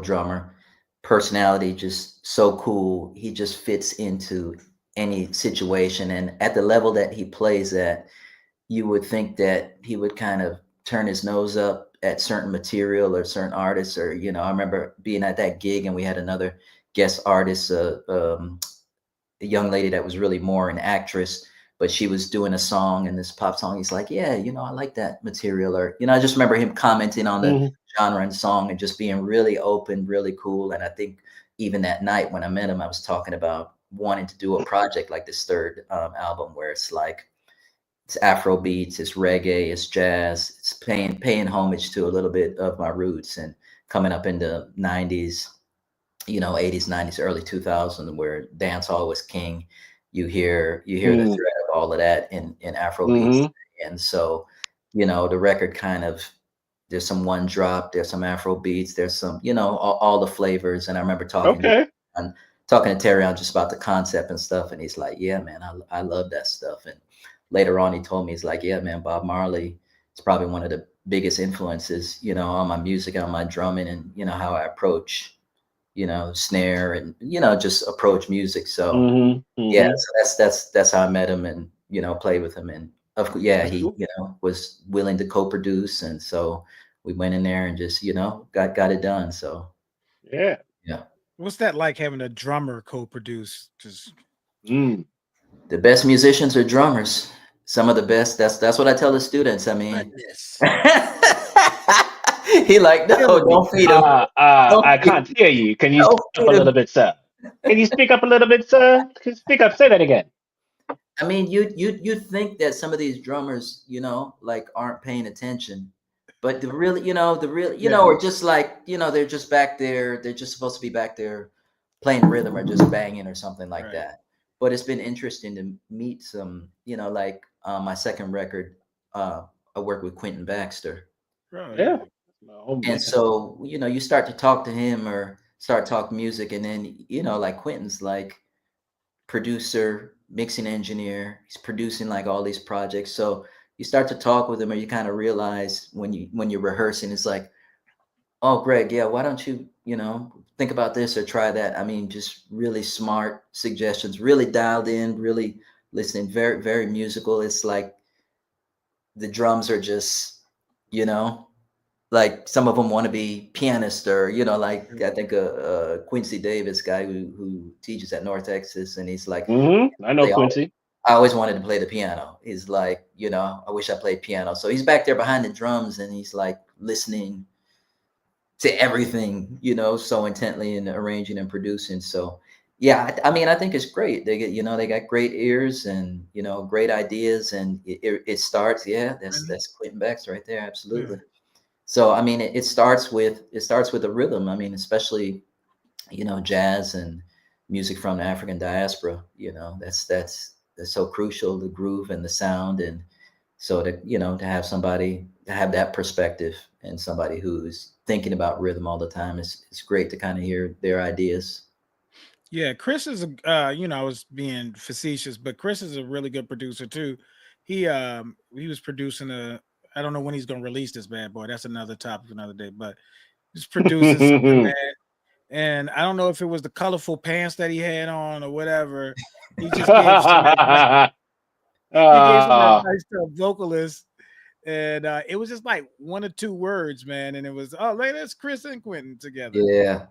drummer, personality, just so cool, he just fits into any situation. And at the level that he plays at, you would think that he would kind of turn his nose up at certain material or certain artists. Or, you know, I remember being at that gig and we had another guest artist, a young lady that was really more an actress, but she was doing a song and this pop song. He's like, yeah, you know, I like that material. Or, you know, I just remember him commenting on the Hmm. genre and song and just being really open, really cool. And I think even that night when I met him, I was talking about wanting to do a project like this third album, where it's like, it's Afro beats, it's reggae, it's jazz, it's paying homage to a little bit of my roots, and coming up in the 90s, you know, 80s, 90s, early 2000s, where dancehall was king. You hear the Hmm. thread of all of that in Afro beats. Hmm. And so, you know, the record kind of, there's some one drop, there's some Afro beats, there's some, you know, all the flavors. And I remember Okay. talking to Terry on just about the concept and stuff, and he's like, yeah, man, I love that stuff. And later on he told me, he's like, yeah, man, Bob Marley is probably one of the biggest influences, you know, on my music, on my drumming, and, you know, how I approach, you know, snare, and, you know, just approach music. So Hmm. yeah, Hmm. so that's how I met him, and, you know, played with him. And yeah, That's he, cool. you know, was willing to co-produce, and so we went in there and just, you know, got it done. So Yeah. yeah, What's that like, having a drummer co-produce? Just Mm. the best musicians are drummers. Some of the best. That's what I tell the students. I mean, goodness. he like, no, Killing me. don't feed him. Don't I feed can't him. hear you. Can you Don't speak up feed a him. little bit, sir? Can you speak up a little bit, sir? Can you speak up? Say that again. I mean, you think that some of these drummers, you know, like, aren't paying attention, But the really, Yeah. or just like, they're just back there. They're just supposed to be back there playing rhythm or just banging or something like Right. that. But it's been interesting to meet some, like my second record, I worked with Quentin Baxter. Bro, Yeah. yeah. Oh And man. so, you start to talk to him or start talking music. And then, like Quentin's like producer, mixing engineer. He's producing like all these projects. So you start to talk with him, or you kind of realize when you're rehearsing, it's like, oh, Greg, yeah, why don't you, think about this or try that? I mean, just really smart suggestions, really dialed in, really listening, very, very musical. It's like the drums are just, you know, like some of them want to be pianist, or like I think Quincy Davis guy who teaches at North Texas, and he's like, I know Quincy. I always wanted to play the piano. He's like, I wish I played piano. So he's back there behind the drums, and he's like listening to everything, so intently, and arranging and producing. So yeah, I mean, I think it's great. They get, they got great ears, and great ideas, and it starts. Yeah, that's Quentin Bex right there, absolutely. Yeah. So I mean, it starts with a rhythm. I mean, especially jazz and music from the African diaspora. That's so crucial, the groove and the sound. And so to have somebody to have that perspective, and somebody who's thinking about rhythm all the time, it's great to kind of hear their ideas. Yeah, Chris is a I was being facetious, but Chris is a really good producer too. He was producing I don't know when he's gonna release this bad boy. That's another topic for another day, but he's producing something, man. And I don't know if it was the colorful pants that he had on or whatever. He just gave some advice. He gave some Ah, advice to a vocalist, and it was just like one or two words, man. And it was, oh, look, that's Chris and Quentin together. Yeah,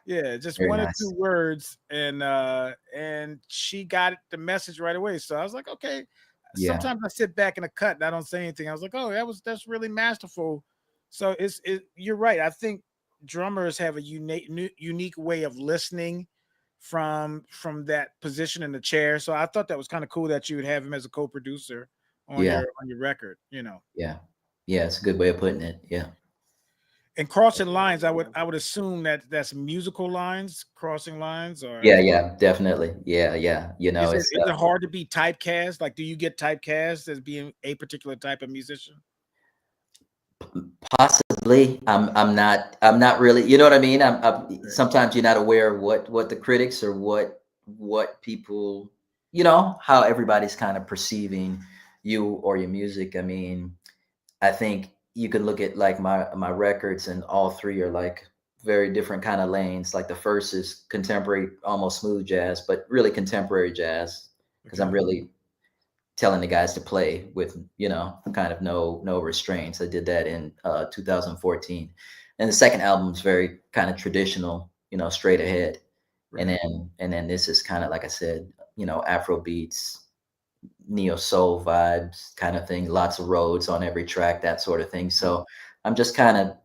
Yeah, just very one or two nice. words, and she got the message right away. So I was like, okay. Yeah, Sometimes I sit back in a cut and I don't say anything. I was like, oh, that's really masterful. So you're right. I think drummers have a unique way of listening from that position in the chair. So I thought that was kind of cool that you would have him as a co-producer on yeah, your record, you know. yeah, yeah. It's a good way of putting it. Yeah. And crossing lines, I would assume that that's musical lines, crossing lines, or Yeah, yeah, definitely. Yeah, yeah. is it It's is it hard to be typecast? Like, do you get typecast as being a particular type of musician? possibly. I'm not really. You know what I mean? Sometimes you're not aware of what the critics, or what people, how everybody's kind of perceiving you or your music. I mean, I think you could look at like my records, and all three are like very different kind of lanes. Like the first is contemporary, almost smooth jazz, but really contemporary jazz, because I'm Okay. really telling the guys to play with, kind of no restraints. I did that in 2014. And the second album is very kind of traditional, straight ahead. And Right. then this is kind of, like I said, Afro beats, neo soul vibes kind of thing, lots of roads on every track, that sort of thing. So I'm just kind of,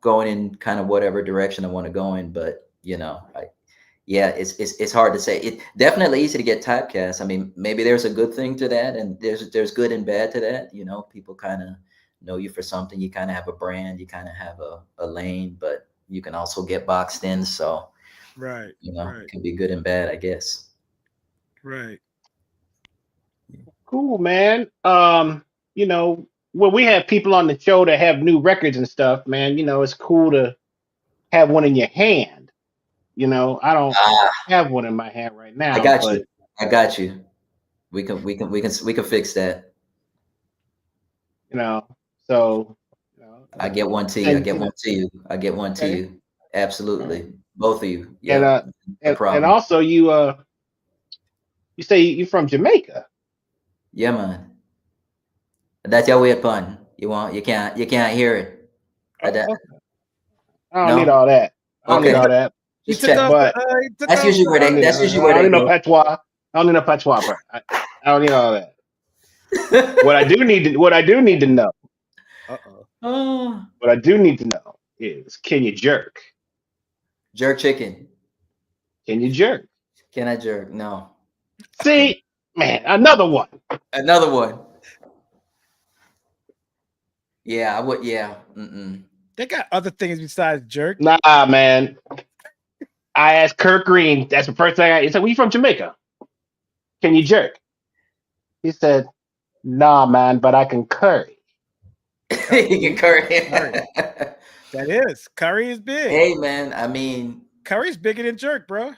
going in kind of whatever direction I want to go in. But yeah, it's hard to say. It definitely easy to get typecast. I mean, maybe there's a good thing to that, and there's good and bad to that. People kind of know you for something. You kind of have a brand. You kind of have a lane, but you can also get boxed in. So Right. it Right. can be good and bad, I guess. Right. cool, man. When we have people on the show that have new records and stuff, man, it's cool to have one in your hand. I don't Ah, have one in my hand right I now, got you. but I got you. We can fix that. you know, so I get one to you. I and get one to you. I get one to okay, you. Absolutely. Both of you. and Yep. No and problem. also you say you're from Jamaica. Yeah, man. That's your weird pun. You can't hear it. Oh, That, okay. I don't need no? all that. I don't need Okay. all that. He Just took check. off the But he took That's off usually where I don't they need that's usually I where don't they need no go. patois. I don't need no patois, bro. I don't need all that. What I do need to know. Uh-oh. Oh, What I do need to know is, can you jerk? jerk chicken. Can you jerk? Can I jerk? No. Can See, man, another one. another one. Yeah, I would. Yeah. They got other things besides jerk. Nah, man. I asked Kirk Green. That's the first thing he said, "We from Jamaica? Can you jerk?" He said, "Nah, man, but I can curry." You can curry. Curry. That is. Curry is big. Hey, man. I mean, Curry's bigger than jerk, bro.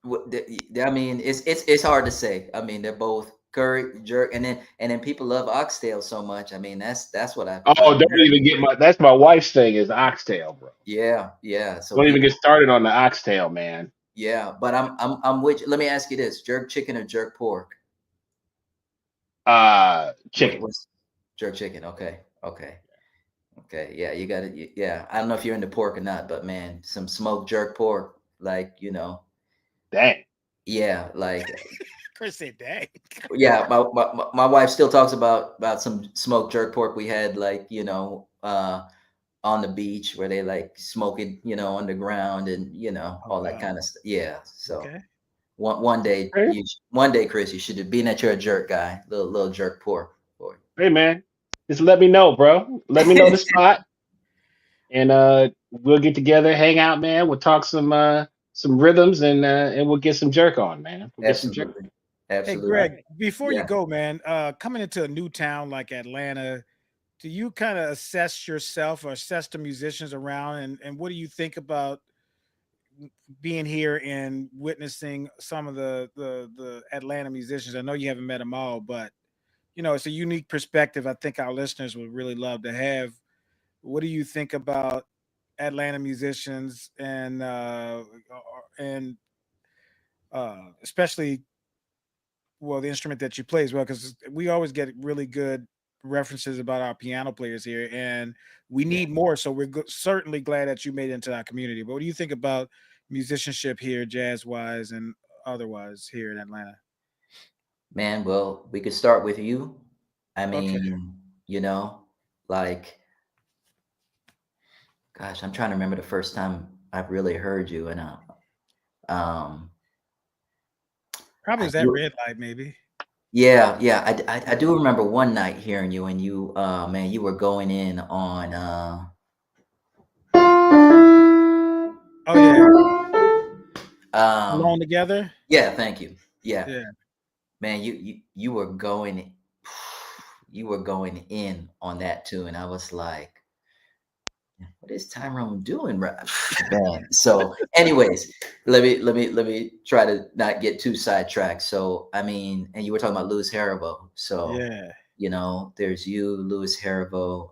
I mean, it's hard to say. I mean, they're both curry, jerk, and then people love oxtail so much. I mean, that's what I Oh, find. don't even get my. That's my wife's thing is oxtail, bro. Yeah, yeah. So Don't even get people, started on the oxtail, man. yeah. But I'm with you. Let me ask you this: jerk chicken or jerk pork? Chicken. What's jerk chicken? Okay, okay. Okay, yeah, you got it. Yeah, I don't know if you're into pork or not, but man, some smoked jerk pork, like Dang. yeah, like Chris said, dang. yeah. My wife still talks about some smoked jerk pork we had, like on the beach where they like smoke it, underground and Oh, all that wow. kind of stuff. Yeah, so Okay. one day Hey, one day, Chris, you should being that you're a jerk guy, little jerk pork boy. hey, man. Just let me know, bro. Let me know the spot, and we'll get together, hang out, man. We'll talk some rhythms, and we'll get some jerk on, man. We'll get some jerk. Absolutely, Hey, absolutely. Greg, before you Yeah. go, man, coming into a new town like Atlanta, do you kind of assess yourself or assess the musicians around, and what do you think about being here and witnessing some of the Atlanta musicians? I know you haven't met them all, but it's a unique perspective. I think our listeners would really love to have. What do you think about Atlanta musicians and especially the instrument that you play as well? Because we always get really good references about our piano players here, and we Yeah. need more. So we're certainly glad that you made it into our community. But what do you think about musicianship here, jazz wise and otherwise, here in Atlanta? Man, well, we could start with you. I Okay, mean, you know, like, gosh, I'm trying to remember the first time I've really heard you, and um, probably I was that do, red light, maybe. yeah, yeah, I do remember one night hearing you, and you, man, you were going in on, Oh yeah, um, alone together. yeah, thank you, yeah, Yeah, man, you were going, you were going in on that too, and I was like, what is Tyrone doing, right? Man. So, anyways, let me try to not get too sidetracked. So, I mean, and you were talking about Louis Haribo. So, yeah, there's you, Louis Haribo,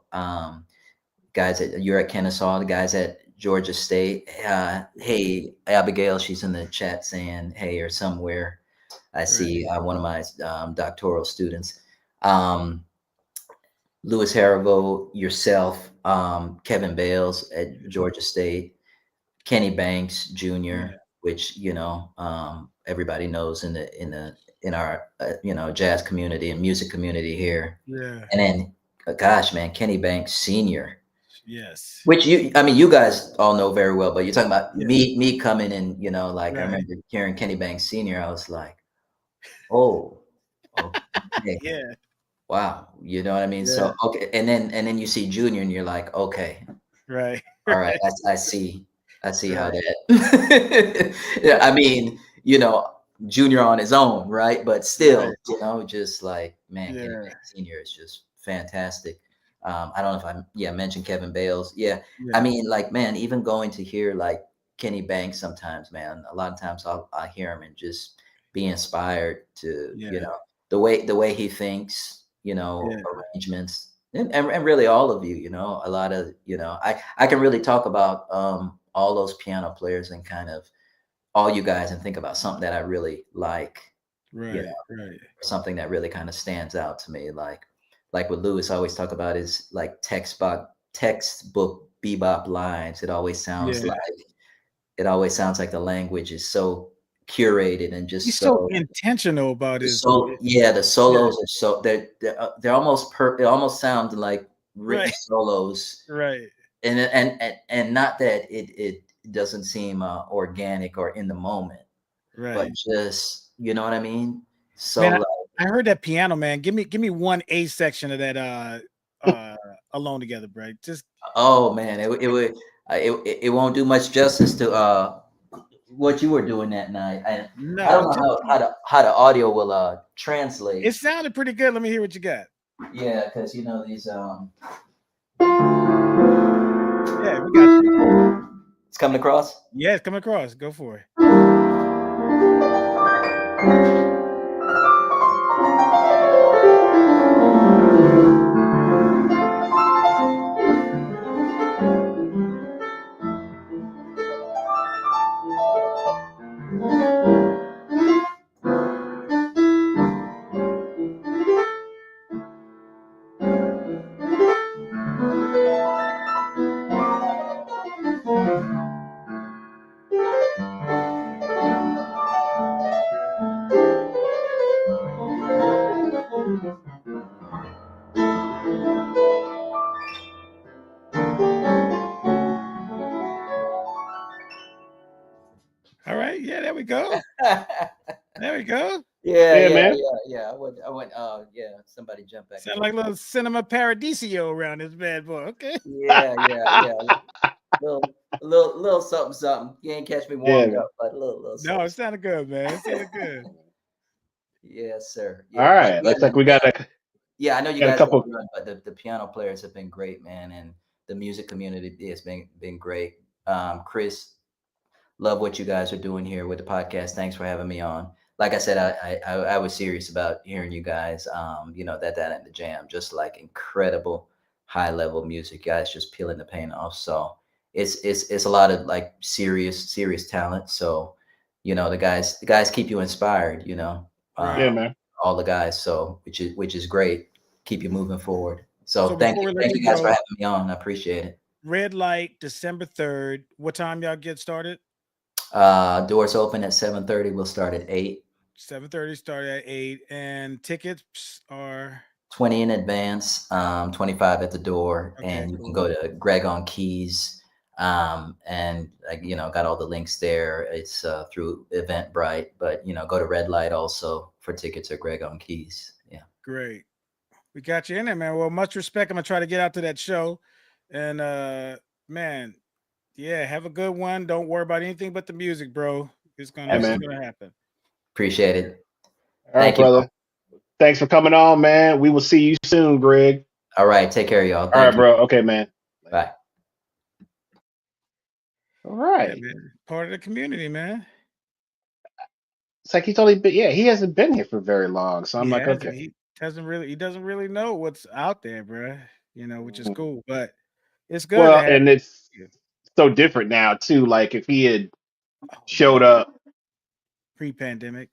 guys you're at Kennesaw, the guys at Georgia State. Hey, Abigail, she's in the chat saying, hey, or somewhere. I right. see one of my doctoral students. Um, Louis Haribo, yourself, Kevin Bales at Georgia State, Kenny Banks Jr., Yeah, which everybody knows in our jazz community and music community here, yeah, and then gosh, man, Kenny Banks Sr., yes, which you guys all know very well, but you're talking about yeah, me coming in, like I right, remember hearing Kenny Banks Sr., I was like, oh, okay. yeah, Wow, you know what I mean? yeah, So okay, and then you see Junior, and you're like, okay, right, all right, right, I see how right, that. Yeah, I mean, Junior on his own, right? But still, right, just like man, Kenny yeah, Payne Senior is just fantastic. I don't know if mentioned Kevin Bales. Yeah, I yeah, mean, like man, even going to hear like Kenny Banks sometimes, man. A lot of times I hear him and just be inspired to yeah, the way he thinks, yeah, arrangements, and really all of you, a lot of, I can really talk about all those piano players and kind of all you guys and think about something that I really like, right, right, something that really kind of stands out to me. Like with Lewis, I always talk about his like textbook bebop lines. yeah. It always sounds like the language is so curated and just He's so so intentional about the his, solo, yeah, the yeah, solos are so they're almost it almost sounds like written right, solos, right, and not that it doesn't seem organic or in the moment, but right. just you know what I mean. So Man, like, I heard that piano, man. Give me one A section of that alone together, bro? Just Oh man, it won't do much justice to what you were doing that night. I no, don't just know how the audio will translate. it sounded pretty good. Let me hear what you got. Yeah, because you know these Yeah, we got you. it's coming across. Yeah, it's coming across. Go for it. All right. Yeah, there we go. There we go. Yeah, man. Yeah. I went. Yeah. Somebody jump back. Sound like a little cinema paradisio around this bad boy. Okay. Yeah. Little something. You ain't catch me Yeah, warmed man. up, but a little No, something. it sounded good, man. It sounded good. Yes, sir. All Yeah, but right. yeah, Looks like man. we Yeah, I know you got a guys got to couple. run, but the piano players have been great, man, and the music community has been great. Chris, love what you guys are doing here with the podcast. Thanks for having me on. Like I said, I was serious about hearing you guys. You know that and the jam, just like incredible high level music, guys, just peeling the paint off. So it's a lot of like serious talent. So you know the guys keep you inspired. You know, Right. Yeah, um, man. all the guys. So which is great. Keep you moving forward. So So before we let thank you you guys for go, having me on. I appreciate it. red light, December 3rd. What time y'all get started? Doors open at 7:30. We'll start at 8. 7:30 start at 8. And tickets are 20 in advance, 25 at the door, okay, and you can cool. go to Greg on Keys, and you know, got all the links there. It's through Eventbrite, but you know, go to Red Light also for tickets or Greg on Keys. Yeah, Great. We got you in there, man. Well, much respect. I'm gonna try to get out to that show. And man, yeah, have a good one. Don't worry about anything but the music, bro. It's Yeah, gonna it's man. absolutely. gonna happen. Appreciate it. All right, Thank you. brother. Thanks for coming on, man. We will see you soon, Greg. All right, take care, y'all. All right, Thank you. bro. Okay, man. Bye. All Yeah, right. man. Part of the community, man. It's like he's only been, yeah, he hasn't been here for very long. So I'm He like, hasn't. okay. He doesn't really know what's out there, bro. You know, which is Mhm. cool. But it's good to Well, have and it's you. so different now, too. Like if he had Oh showed yeah. up, Pre-pandemic.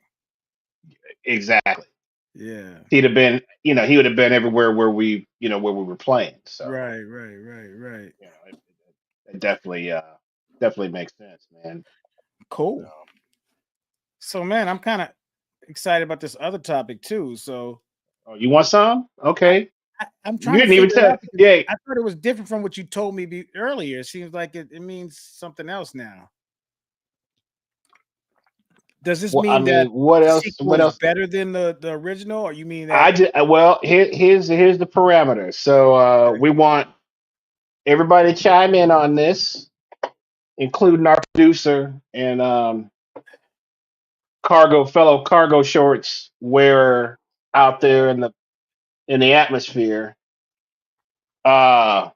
exactly, Yeah. he'd have been, he would have been everywhere where we were playing. So, Right. it definitely makes sense, man. So, Cool. So man, I'm kind of excited about this other topic too. So oh, you want some? I, Okay. I'm You trying to didn't even figure it tell. out because Yeah. I thought it was different from what you told me earlier. It seems like it means something else now. Does this Well, I mean that mean, what the else? sequel What is else? better than the original, or you mean I that? just well, here's the parameters. So we want everybody to chime in on this, including our producer and fellow cargo shorts wearer out there in the atmosphere. Uh,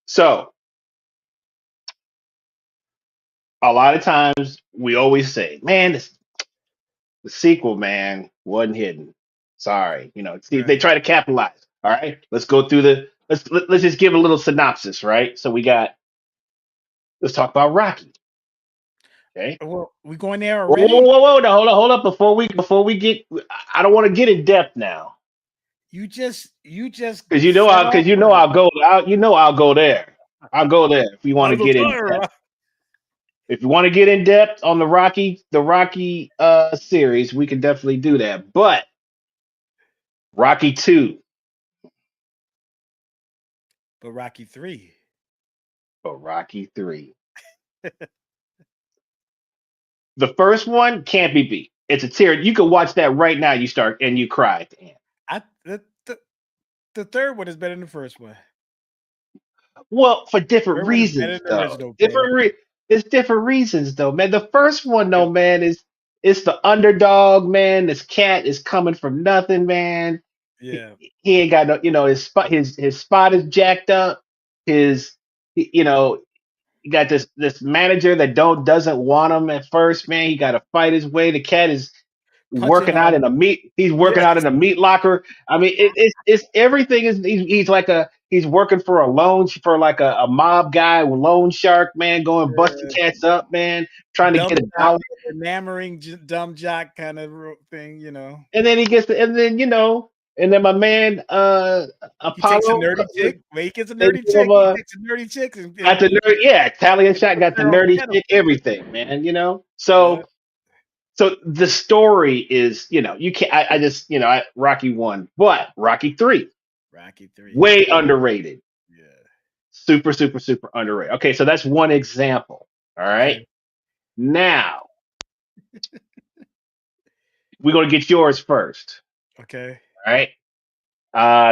so a lot of times we always say, man, the sequel, man, wasn't hidden. Sorry, see, they Right. try to capitalize. All right, let's go through let's just give a little synopsis, right? So let's talk about Rocky. Okay. Well, we going there Whoa, whoa, already? whoa, whoa! Now, hold up. Before we get, I don't want to get in depth now, You just because set off on it. I'll go there. I'll go there if you want to I'll go get in depth. further. If you want to get in depth on the Rocky series, we can definitely do that. But Rocky 2 But Rocky 3. or Rocky 3. The first one can't be beat. It's a tear. You can watch that right now. You start and you cry at the end. I the, the, The third one is better than the first one. Well, for different Third one is better reasons, than the though. original, bro. It's different reasons, though, man. The first one, though, Yep. man, is it's the underdog, man. This cat is coming from nothing, man. Yeah. He ain't got no, his spot is jacked up. His, you know, you got this manager that doesn't want him at first, man. He got to fight his way. The cat is Punching working out in a meat. He's working Yes. out in a meat locker. I mean, it's everything is. He's like he's working for a loan for like a mob guy, loan shark, man, going busting cats up, man, trying to Dumb get a jock, dollar. enamoring dumb jock kind of thing, And then and then my man He takes a Apollo nerdy chick. Wait, he gets a they nerdy give him chick. He takes a nerdy chick got the nerd, yeah, Italian shot, got puts the her on nerdy pedal. chick, everything, man. Yeah. So the story is, you can't. I just, Rocky 1, but Rocky 3, Rocky 3. way underrated, Yeah. super, super, super underrated. Okay, so that's one example. All right, Okay. now we're gonna get yours first. Okay. All right.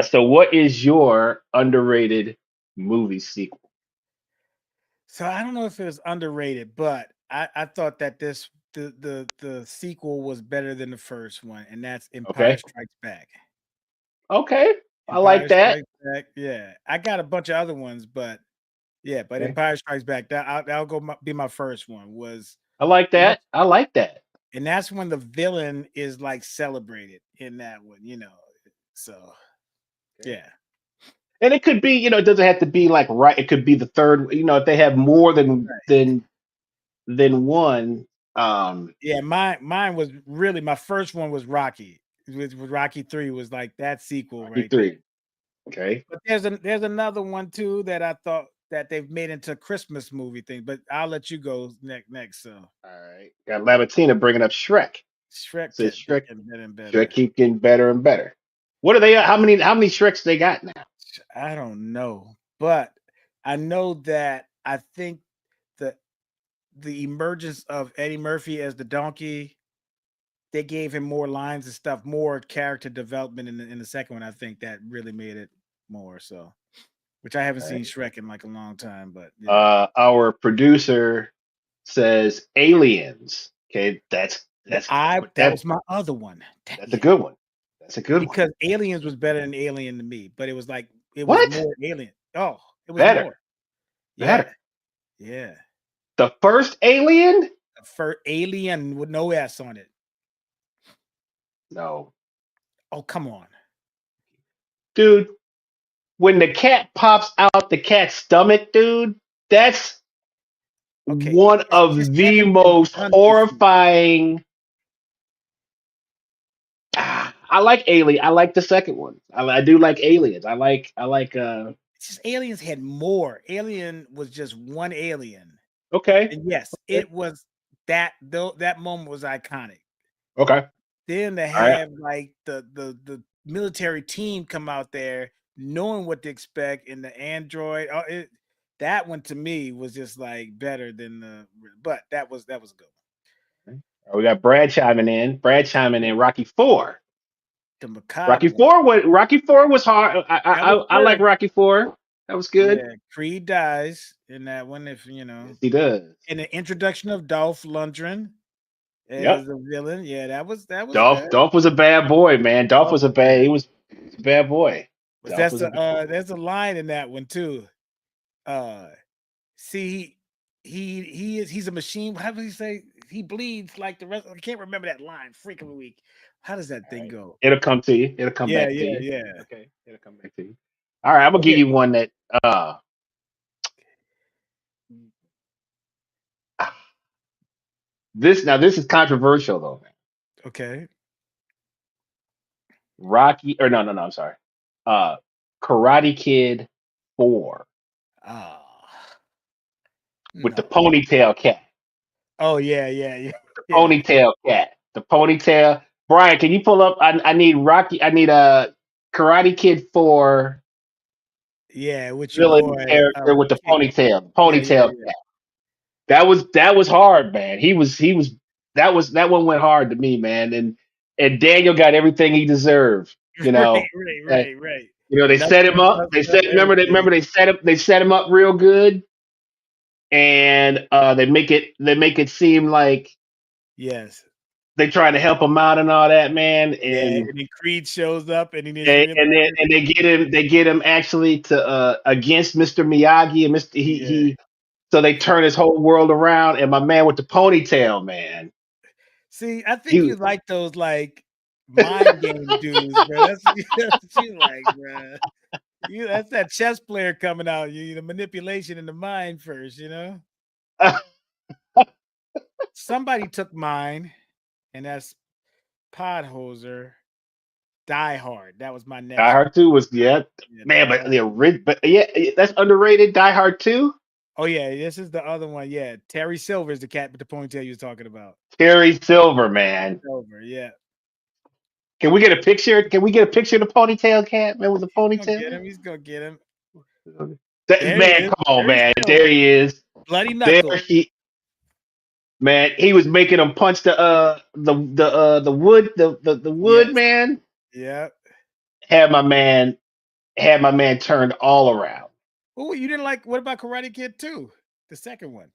So what is your underrated movie sequel? So I don't know if it was underrated, but I thought that the sequel was better than the first one, and that's Empire Okay. Strikes Back. Okay, I like Empire that. Strikes Back. Yeah, I got a bunch of other ones, but yeah, but Okay. Empire Strikes Back. That'll be my first one. I like that. I like that. And that's when the villain is like celebrated in that one, So yeah. And it could be, it doesn't have to be like right. It could be the third. If they have more than one. Yeah, mine was really my first one was Rocky. With Rocky 3 was like that sequel Rocky right there. 3. Okay. But there's another one too that I thought that they've made into a Christmas movie thing, but I'll let you go next. So All right. Got Labatina bringing up Shrek. Shrek Says Shrek. getting better and better. Shrek keep getting better and better. What are they? How many Shreks they got now? I don't know, but I know that I think the emergence of Eddie Murphy as the donkey, they gave him more lines and stuff, more character development in the second one. I think that really made it more so, which I haven't seen Shrek in like a long time. But yeah. Our producer says Aliens. Okay, that was my other one. That's a good one. That's a good one. Because Aliens was better than Alien to me, but it was like it What? was more Alien. Oh, it was Better. more. Better. Yeah. The first Alien? The first Alien with no S on it. No. Oh, come on. Dude, when the cat pops out the cat's stomach, dude, that's one of the most horrifying. I like Alien. I like the second one. I do like Aliens. I like It's just Aliens had more. Alien was just one alien. Okay. And yes, it was that moment was iconic. Okay. Then to have like the military team come out there knowing what to expect in the android. That one to me was just like better than but that was a good one. We got Brad chiming in. Rocky 4. The macabre Rocky 4 was hard. I like Rocky 4. That was good. Yeah, Creed dies in that one. If Yes, he does. In the introduction of Dolph Lundgren as a villain. Yeah, that was Dolph was a bad boy, man. He was a bad boy. There's a line in that one too. See, he's a machine. How does he say? He bleeds like the rest. I can't remember that line. Freaking weak. How does that thing go? It'll come to you. It'll come back to you. Yeah. Okay. It'll come back to you. All right, I'm gonna give you one that this is controversial though, man. Okay. Rocky or no, I'm sorry. Karate Kid 4. With the ponytail cat. Oh yeah. The ponytail cat. The ponytail. Brian, can you pull up? I need Karate Kid 4. Yeah, which villain character with the ponytail. Cat. That was hard, man. That one went hard to me, man. And Daniel got everything he deserved. Right. You know, they set him up. They set. Remember they set him up real good, and they make it seem like Yes. they try to help him out and all that, man. Yeah, And and then Creed shows up, and he just and, realizes. and then and they get him actually to against Mr. Miyagi and Mr. Yeah. So they turn his whole world around. And my man with the ponytail, man, See, I think he you like those like mind game dudes, bro. That's what you like, bro. That's that chess player coming out. The manipulation in the mind first, Somebody took mine, and that's Podhoser. Die Hard. That was my next Die one. Hard 2 was man, Die but Hard. the original, but yeah, that's underrated. Die Hard 2. Oh yeah, this is the other one. Yeah, Terry Silver is the cat with the ponytail you was talking about. Terry Silver, man. Silver, yeah. Can we get a picture? Can we get a picture of the ponytail cat, man, with the ponytail? He's gonna get him. That, There he man, is. come on, Terry man. Silver. There he is. Bloody There knuckles. he was making him punch the wood, the wood, Yes. man. Yeah. Had my man turned all around. Oh, you didn't like? What about Karate Kid 2? The second one.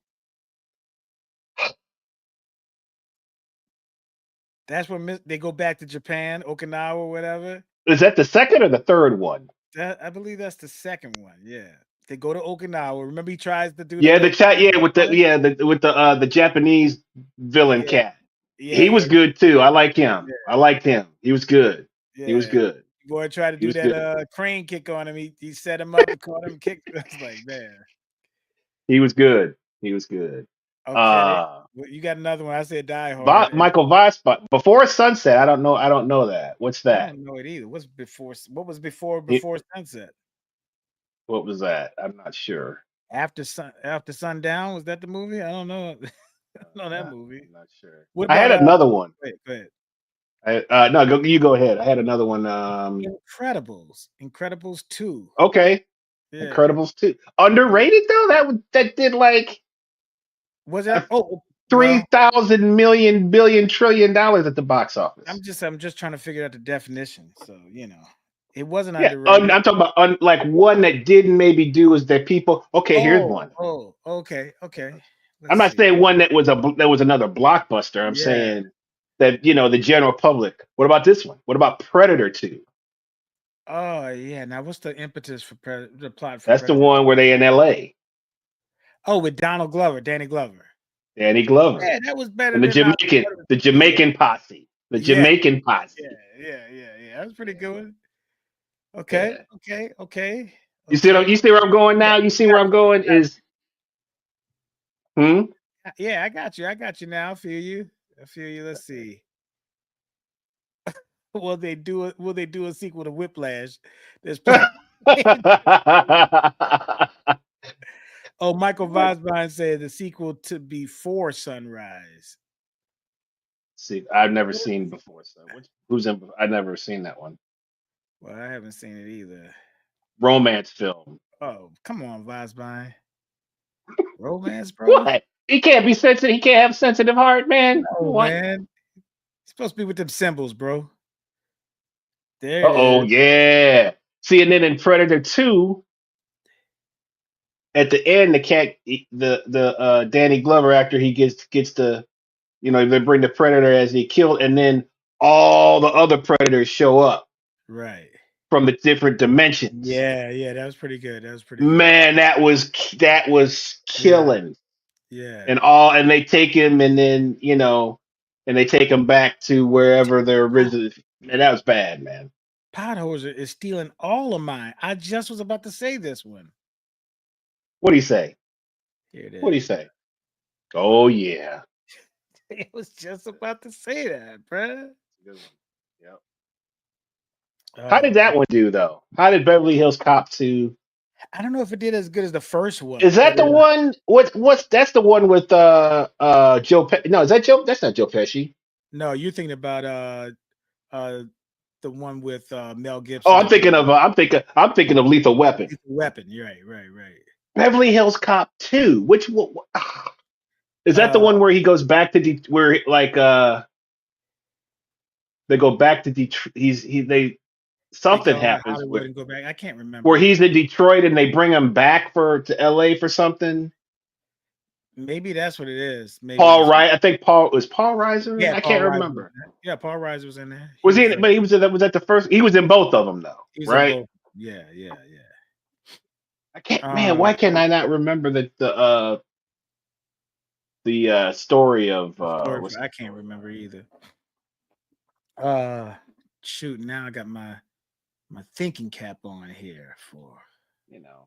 That's when they go back to Japan, Okinawa, or whatever. Is that the second or the third one? I believe that's the second one. Yeah, they go to Okinawa. Remember, he tries to do The chat. Yeah, with the Japanese villain cat. Yeah, He was good too. I like him. Yeah. I liked him. He was good. Yeah. He was good. Boy tried to He do was that crane kick on him. He set him up and caught him kicked. It's like, man. He was good. He was good. Okay. Well, you got another one. I said Die Hard. Michael Vosspot. Before Sunset. I don't know that. What's I that? don't know it either. What was before Sunset? What was that? I'm not sure. After Sundown, was that the movie? I don't know. I don't know that movie. I'm not sure. What I had about, another one. Wait, go ahead. No, you go ahead. I had another one. Incredibles 2. Okay. Yeah. Incredibles 2. Underrated though. That did like was that 3,000 million billion trillion dollars at the box office. I'm just trying to figure out the definition. So it wasn't underrated. I'm talking about like one that didn't maybe do is that people. Okay, here's one. Oh, okay. I'm not saying one that was another blockbuster. I'm saying that the general public. What about this one? What about Predator 2? Oh yeah. Now what's the impetus for the plot for That's Predator? The one where they in L.A. Oh, with Danny Glover. Danny Glover. Yeah, that was better. And the Jamaican posse. The Jamaican posse. Yeah. That was pretty good. Okay. You see where I'm going now? You see where I'm going is. Yeah, I got you now. I feel you. Let's see. Will they do a sequel to Whiplash? There's Oh, Michael Vosbine said the sequel to Before Sunrise. See, I've never seen Before Sunrise. Who's in? I've never seen that one. Well, I haven't seen it either. Romance film. Oh, come on, Vosbine. Romance, bro. What? He can't be sensitive. He can't have a sensitive heart, man. No, what? Man. He's supposed to be with them symbols, bro. There. Yeah. See, and then in Predator 2, at the end, the Danny Glover actor, he gets the, they bring the Predator as he killed, and then all the other Predators show up. Right. From the different dimensions. Yeah, that was pretty good. Man, that was killing. Yeah. And they take him, and then and they take him back to wherever they're originally. And that was bad, man. Podhoser is stealing all of mine. I just was about to say this one. What do you say? Here it is. What do you say? Oh yeah. It was just about to say that, bro. Good one. Yep. How did that one do though? How did Beverly Hills Cop 2? I don't know if it did as good as the first one. Is that the one? That's the one with Joe Pesci? No, is that Joe? That's not Joe Pesci. No, you're thinking about the one with Mel Gibson. Oh, I'm thinking of Lethal Weapon. Lethal Weapon. You're right. Beverly Hills Cop 2. Which one? Is that the one where he goes back to they go back to Detroit? They Take something all that happens Hollywood and go back. I can't remember. where he's in Detroit and they bring him back to LA for something. Maybe that's what it is. Maybe Paul that's Right, I think Paul Reiser. yeah. I Paul can't Reiser was in remember. there. Yeah, Paul Reiser was in there. Was he? But he was at the first. He was in both of them though, He was in right? both. Yeah. I can't. Man, why can I not remember the story of what's the I can't story? remember either. Shoot. Now I got my thinking cap on here for You know.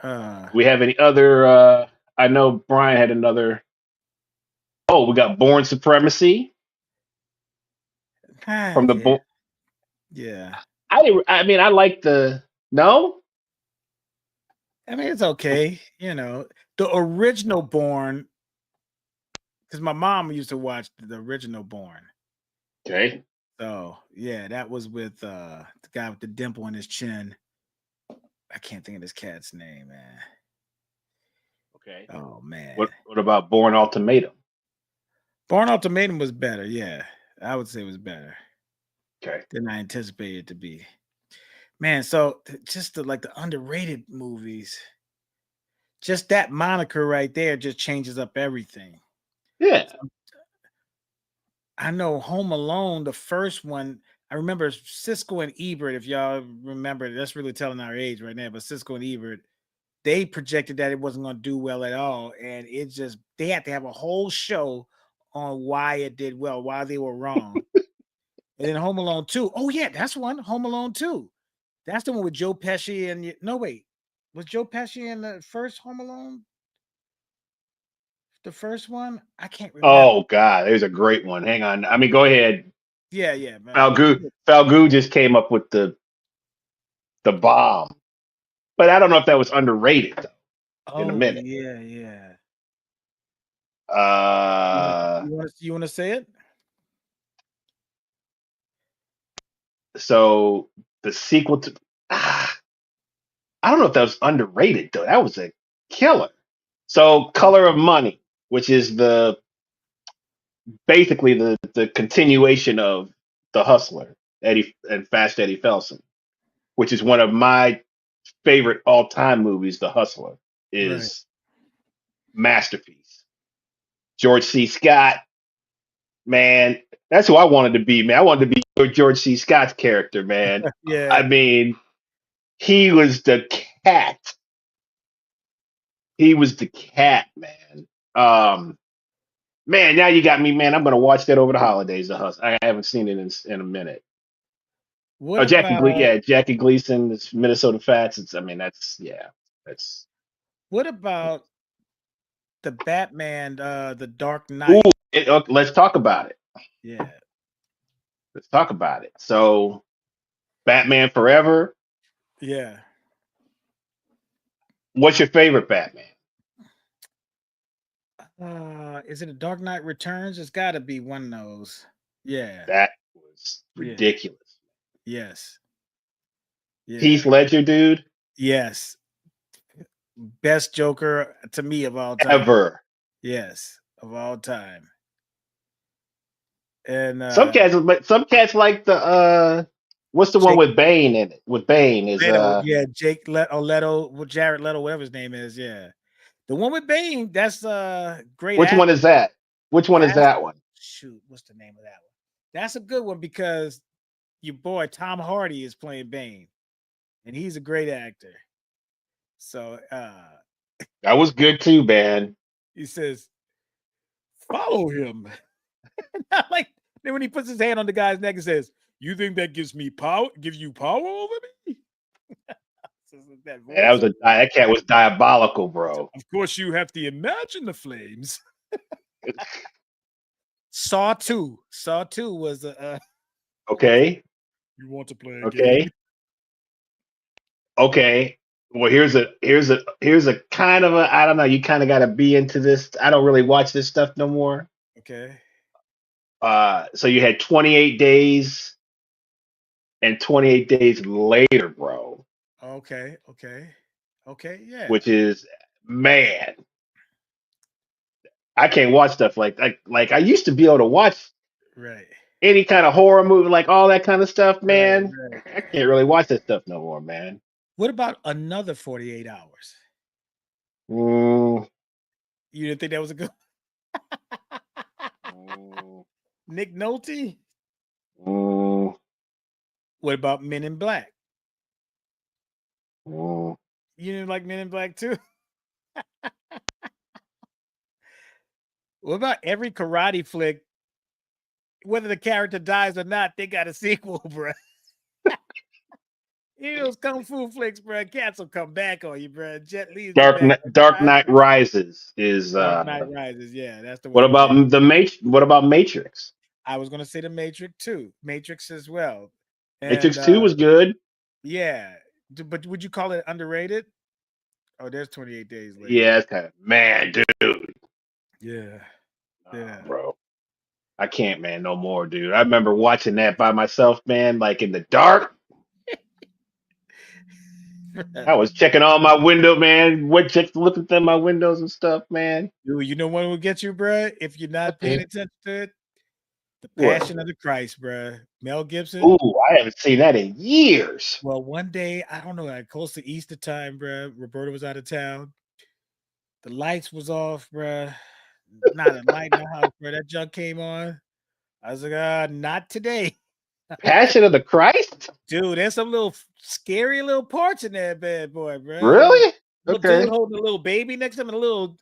uh We have any other? I know Brian had another. Oh, we got Born Supremacy from the. yeah. Yeah. I didn't. I mean, I like the. No. I mean, it's okay. The original Born, because my mom used to watch the original Born. Okay. So yeah, that was with the guy with the dimple in his chin. I can't think of this cat's name, man. Okay. Oh man. What about Born Ultimatum? Born Ultimatum was better, yeah. I would say it was better Okay. than I anticipated it to be. Man, so just the underrated movies, just that moniker right there just changes up everything. Yeah. I know Home Alone, the first one, I remember Siskel and Ebert, if y'all remember, that's really telling our age right now, but Siskel and Ebert, they projected that it wasn't going to do well at all. And they had to have a whole show on why it did well, why they were wrong. And then Home Alone 2. Oh, yeah, that's one. Home Alone 2. That's the one with Joe Pesci and no, wait. Was Joe Pesci in the first Home Alone? The first one? I can't remember. Oh God, there's a great one. Hang on. I mean, go ahead. Yeah, man. Falgout just came up with the bomb, but I don't know if that was underrated though. In a Oh, minute. yeah. Uh, You want to say it? so the sequel to I don't know if that was underrated though. That was a killer. So Color of Money, which is basically the continuation of The Hustler, Eddie and Fast Eddie Felson, which is one of my favorite all-time movies. The Hustler Right. is masterpiece. George C. Scott, man, that's who I wanted to be, man. I wanted to be George C. Scott's character, man. Yeah. I mean, he was the cat. He was the cat, man. Man, now you got me, man. I'm gonna watch that over the holidays. The Hustle. I haven't seen it in a minute. What Oh, about Jackie Gleason, it's Minnesota Fats. I mean, that's. what about the Batman, the Dark Ooh, Knight? let's talk about it. Yeah. Let's talk about it. So, Batman Forever. Yeah. What's your favorite Batman? Is it a Dark Knight Returns? It's got to be one of those. Yeah. That was Yeah. ridiculous. Yes. Yeah. Heath Ledger, dude. Yes. Best Joker to me of all time. Ever. Yes, of all time. And Some cats like the what's the one with Bane in it? With Bane is Leto, Jared Leto, whatever his name is. Yeah, the one with Bane. That's great. Which one is that? Which one is that one? Shoot, what's the name of that one? That's a good one because your boy Tom Hardy is playing Bane, and he's a great actor. So that was good too, man. He says, "Follow him." Like then when he puts his hand on the guy's neck and says, "You think that gives me power? Gives you power over me?" That cat was diabolical, bro. Of course, you have to imagine the flames. Saw 2 was okay. You want to play a game? Okay. Well, here's a kind of I don't know. You kind of got to be into this. I don't really watch this stuff no more. Okay. So you had 28 days and 28 days later, bro. Okay. Yeah. Which is, man, I can't watch stuff like I used to be able to watch. Right. any kind of horror movie, like all that kind of stuff, Right, man. right. I can't really watch that stuff no more, man. What about Another 48 Hours? Mm, You didn't think that was a good mm, Nick Nolte? mm, What about Men in Black? mm. You didn't like Men in Black too? What about every karate flick? Whether the character dies or not, they got a sequel, bro. You know those kung fu flicks, bro. Cats will come back on you, bro. Jet Li's been back. Dark Knight Rises is. Dark Knight Rises. Yeah, that's the What one with Jet. about What about Matrix? I was gonna say the Matrix too. Matrix as well. And Matrix Two was good. yeah. But would you call it underrated? Oh, there's 28 days later. Yeah, it's kind of man, dude. Yeah. Yeah. Bro. I can't, man, no more, dude. I remember watching that by myself, man, like in the dark. I was checking all my window, man. Looking through my windows and stuff, man. Dude, you know what will get you, bro? If you're not paying Okay. attention to it, The What? Passion of the Christ, bro. Mel Gibson. Ooh, I haven't seen that in years. Well, one day, I don't know, like close to Easter time, bro. Roberta was out of town. The lights was off, bro. Not a light in the house, bro. That junk came on. I was like, not today. Passion of the Christ? Dude, there's some little scary little parts in that bad boy, bro. Really? Little Okay. dude holding a little baby next to him and a little thing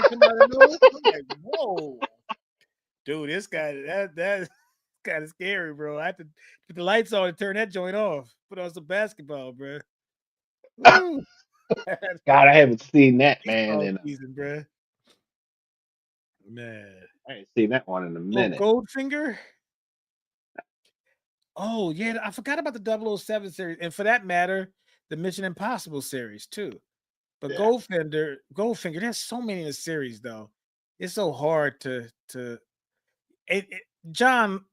coming out of the nose. I'm like, whoa. Dude, this guy, that's kind of scary, bro. I have to put the lights on and turn that joint off. Put on some basketball, bro. Woo. God, I haven't seen that, man. Baseball And season, bro. Man. I ain't seen that one in a Oh, minute. Goldfinger. Oh, yeah. I forgot about the 007 series. And for that matter, the Mission Impossible series, too. But Yeah. Goldfinger, there's so many in the series, though. It's so hard to John,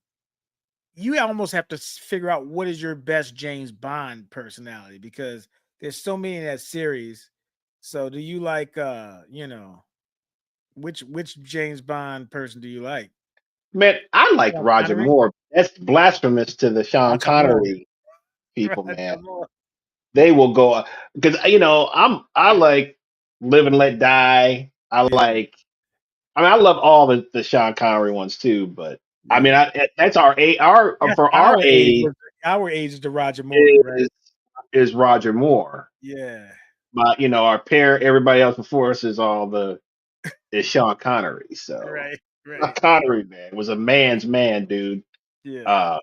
you almost have to figure out what is your best James Bond personality because there's so many in that series. So do you like which James Bond person do you like? Man, I like Sean Roger Connery? Moore. That's blasphemous to the Sean Roger Moore. Connery people, Roger man. Moore. They will go because I like Live and Let Die. Yeah, I love all the Sean Connery ones too, but I mean, yeah. that's our That's for our age our age is the Roger Moore, right? is is Roger Moore. Yeah. But our pair, everybody else before us is Sean Connery. So Right, Sean right. Connery, man, was a man's man, dude. Yeah. Uh,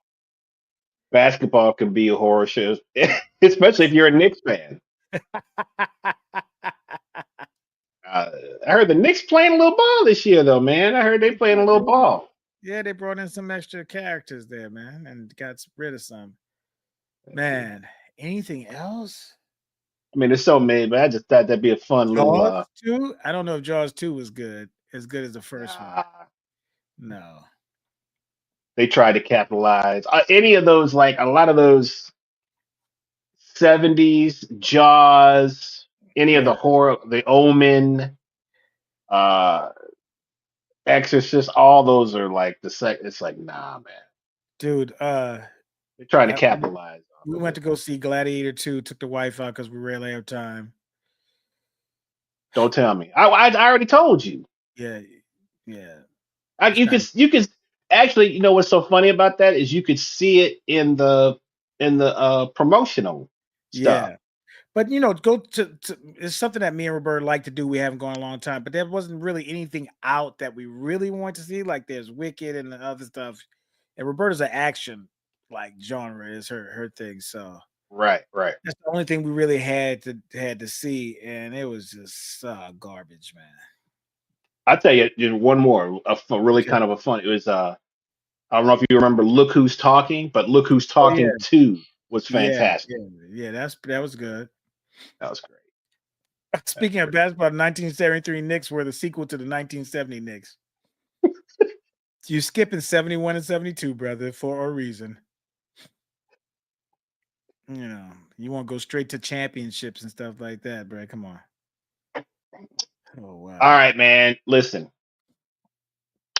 Basketball can be a horror show, especially if you're a Knicks fan. Uh, I heard the Knicks playing a little ball this year, though, man. I heard they playing a little ball. Yeah, they brought in some extra characters there, man, and got rid of some. Man, anything else? I mean, there's so many, but I just thought that'd be a fun little. Jaws 2? I don't know if Jaws 2 was as good as the first one. Uh, No. they tried to capitalize. Any of those, like a lot of those 70s Jaws, any of the Yeah. horror, The Omen, uh, Exorcist, all those are like it's like, nah, man. Dude, They're trying to capitalize we off of went it. to go see Gladiator 2, took the wife out because we rarely have time. Don't tell me. I already told you. Yeah. Yeah. You could actually, what's so funny about that is you could see it in the promotional stuff. Yeah. But go to it's something that me and Roberta like to do. We haven't gone a long time, but there wasn't really anything out that we really want to see. Like there's Wicked and the other stuff. And Roberta's an action like genre is her thing. So Right. that's the only thing we really had to see, and it was just garbage, man. I'll tell you, one more, really Okay. kind of a fun. It was I don't know if you remember Look Who's Talking, but Look Who's Oh yeah, Talking 2 was yeah, fantastic. yeah. That was good. That was great. Speaking of basketball, 1973 Knicks were the sequel to the 1970 Knicks. You skipping 71 and 72, brother, for a reason. You want to go straight to championships and stuff like that, bro. Come on. Oh wow. All right, man. Listen.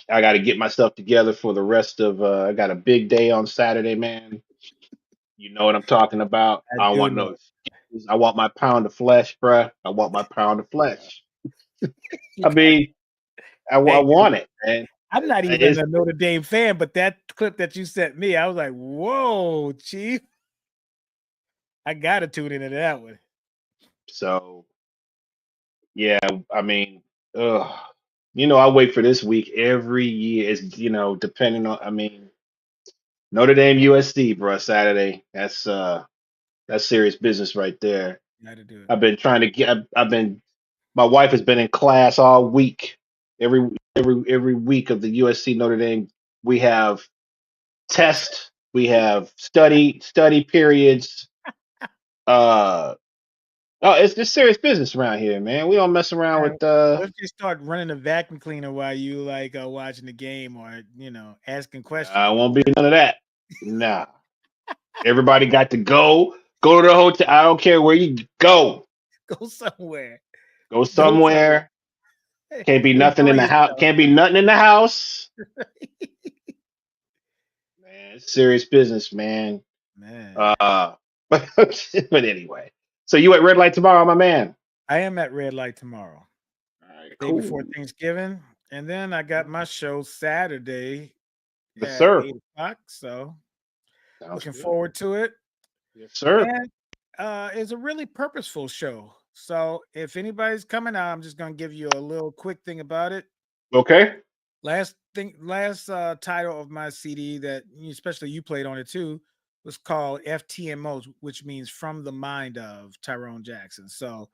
I got to get myself together for the rest of. I got a big day on Saturday, man. You know what I'm talking about. I I do want know. no excuses. I want my pound of flesh, bruh. I want my pound of flesh. You I got mean, I hey, want it, man. I'm not even It's a Notre Dame fan, but that clip that you sent me, I was like, whoa, Chief. I gotta tune into that one. so yeah. I mean, ugh. I wait for this week every year. It's depending on. I mean, Notre Dame USC, bruh, Saturday. That's serious business right there. Gotta do it. I've been trying to get. I've been. My wife has been in class all week. Every week of the USC Notre Dame, we have tests. We have study periods. Uh oh, it's just serious business around here, man. We don't mess around And with. what if they start running a vacuum cleaner while you like watching the game or asking Nah, questions? it won't be none of that. Nah, everybody got to go to the hotel. I don't care where you go. Go somewhere. Go Go somewhere. somewhere. Can't be nothing Enjoy in the house. yourself, Can't be nothing in the house. Man, it's serious business, man. man. Uh, but anyway. So you at red light tomorrow, my man? I am at Red Light tomorrow, All right, day before cool. Thanksgiving, and then I got my show Saturday Yes, at sir. 8 o'clock. So Sounds looking good. forward to it. Yes, sir. And it's a really purposeful show. So if anybody's coming out, I'm just gonna give you a little quick thing about it. Okay. Last title of my CD that especially you played on it too was called FTMO, which means From the Mind of Tyrone Jackson. So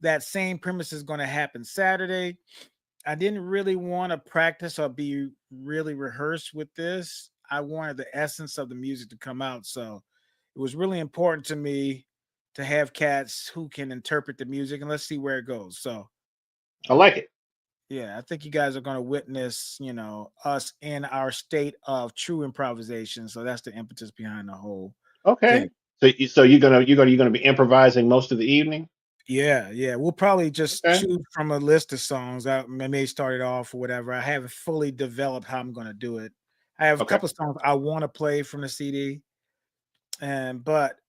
that same premise is going to happen Saturday. I didn't really want to practice or be really rehearsed with this. I wanted the essence of the music to come out. So it was really important to me to have cats who can interpret the music, and let's see where it goes. So I like it. yeah, I think you guys are going to witness, us in our state of true improvisation. So that's the impetus behind the whole thing. Okay. So you're gonna be improvising most of the evening. Yeah. We'll probably just Okay. choose from a list of songs. I may start it off or whatever. I haven't fully developed how I'm going to do it. I have a Okay. couple of songs I want to play from the CD, but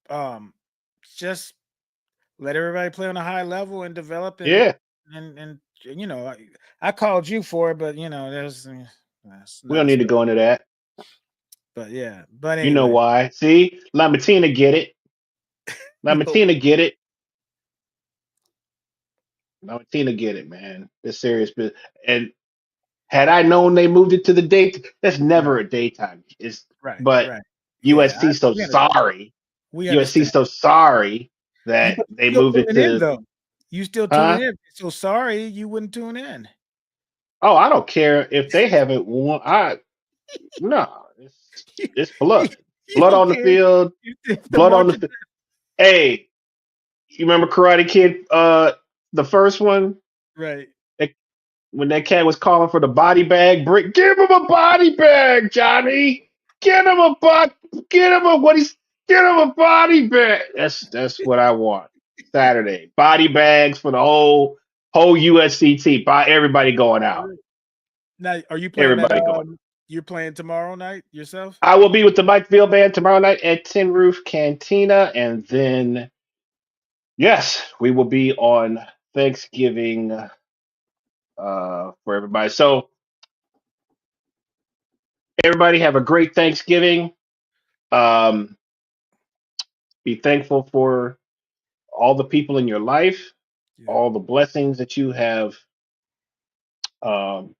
um, just let everybody play on a high level and develop Yeah. and I called you for it, but that's We don't another need to story. go into that. But yeah, but You know anyway, why? See, Lamatina get it. no, Lamatina get it. Lamatina get it, man. It's serious business. And had I known they moved it to the date, that's right, never a daytime. right, But right. Yeah, USC so we understand. sorry. We USC understand. so sorry You that but they still moved it tuning in to, though. You still tuning huh? in. So sorry you wouldn't tune in. Oh, I don't care if they haven't won. No, you, it's you, blood. you Blood don't on the care field. if the Blood on the marching field. Hey, you remember Karate Kid? The first one. right. That, when that cat was calling for the body bag brick, give him a body bag, Johnny. Get him a body. Get him a what he's. Get him a body bag. That's what I want. Saturday body bags for the whole USC team. Buy everybody going out. Now, are you playing that? Everybody going. You're playing tomorrow night yourself? I will be with the Mike Ville Band tomorrow night at Tin Roof Cantina, and then yes, we will be on Thanksgiving for everybody. So everybody have a great Thanksgiving. Um, be thankful for all the people in your life, Yeah, all the blessings that you have um,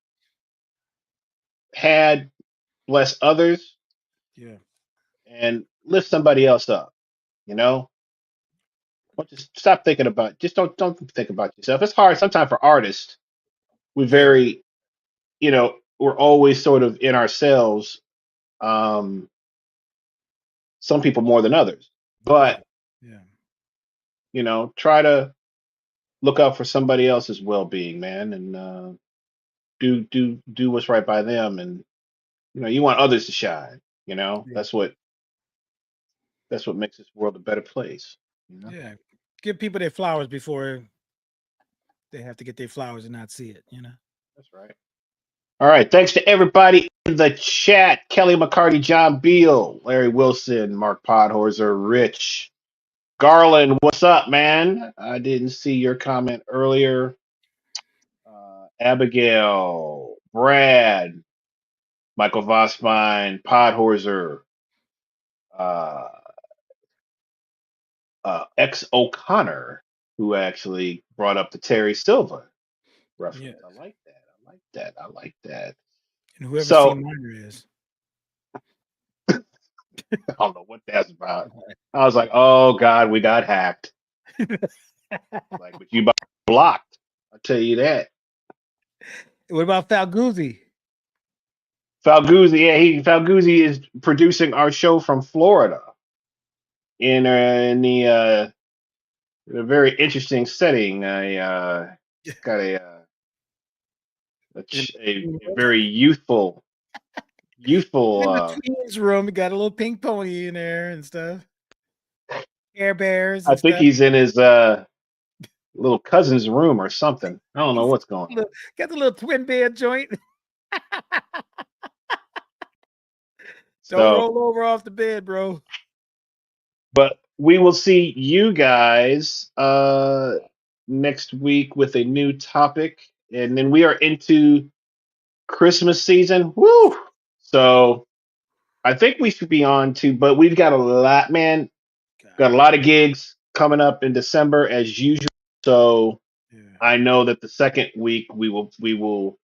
had. Bless others yeah, and lift somebody else up. You know, just stop thinking about. Just don't think about yourself. It's hard sometimes for artists. We yeah, very we're always sort of in ourselves. Um, some people more than others, yeah, but yeah, try to look out for somebody else's well-being, man, and do what's right by them, and you want others to shine. yeah, That's what makes this world a better place. yeah. Give people their flowers before they have to get their flowers and not see it. That's right. All right. Thanks to everybody in the chat. Kelly McCarty, John Beal, Larry Wilson, Mark Podhorzer, Rich. Garland, what's up, man? I didn't see your comment earlier. Abigail, Brad, Michael Vossmine, Podhorzer, uh, X O'Connor, who actually brought up the Terry Silva Yeah. reference. I like that. I like that. I like that. And whoever C So minor is. I don't know what that's about. I was like, oh God, we got hacked. Like, but you about blocked. I'll tell you that. What about Falguzzi? Falguzzi, yeah, Falguzzi is producing our show from Florida in a very interesting setting. I got a very youthful. In the twins room, we got a little pink pony in there and stuff. Care Bears I and think stuff. he's in his little cousin's room or something. I don't know what's going on. Got the little twin bed joint. Don't So, roll over off the bed, bro. but we will see you guys next week with a new topic, and then we are into Christmas season. Woo! So I think we should be on to, but we've got a lot, man. Got a lot of gigs coming up in December as usual. So Yeah. I know that the second week we will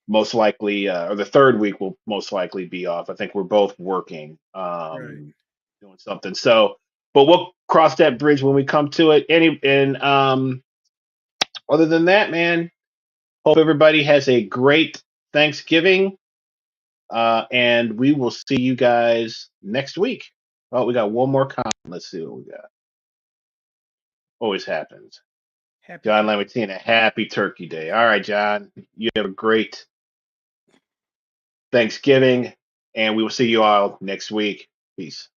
most likely, or the third week will most likely be off. I think we're both working, Right. doing something. So, but we'll cross that bridge when we come to it. Other than that, man, hope everybody has a great Thanksgiving. And we will see you guys next week. Oh, we got one more comment. Let's see what we got. Always happens. Happy John Turkey. Lamatina, happy Turkey Day. All right, John, you have a great Thanksgiving, and we will see you all next week. Peace.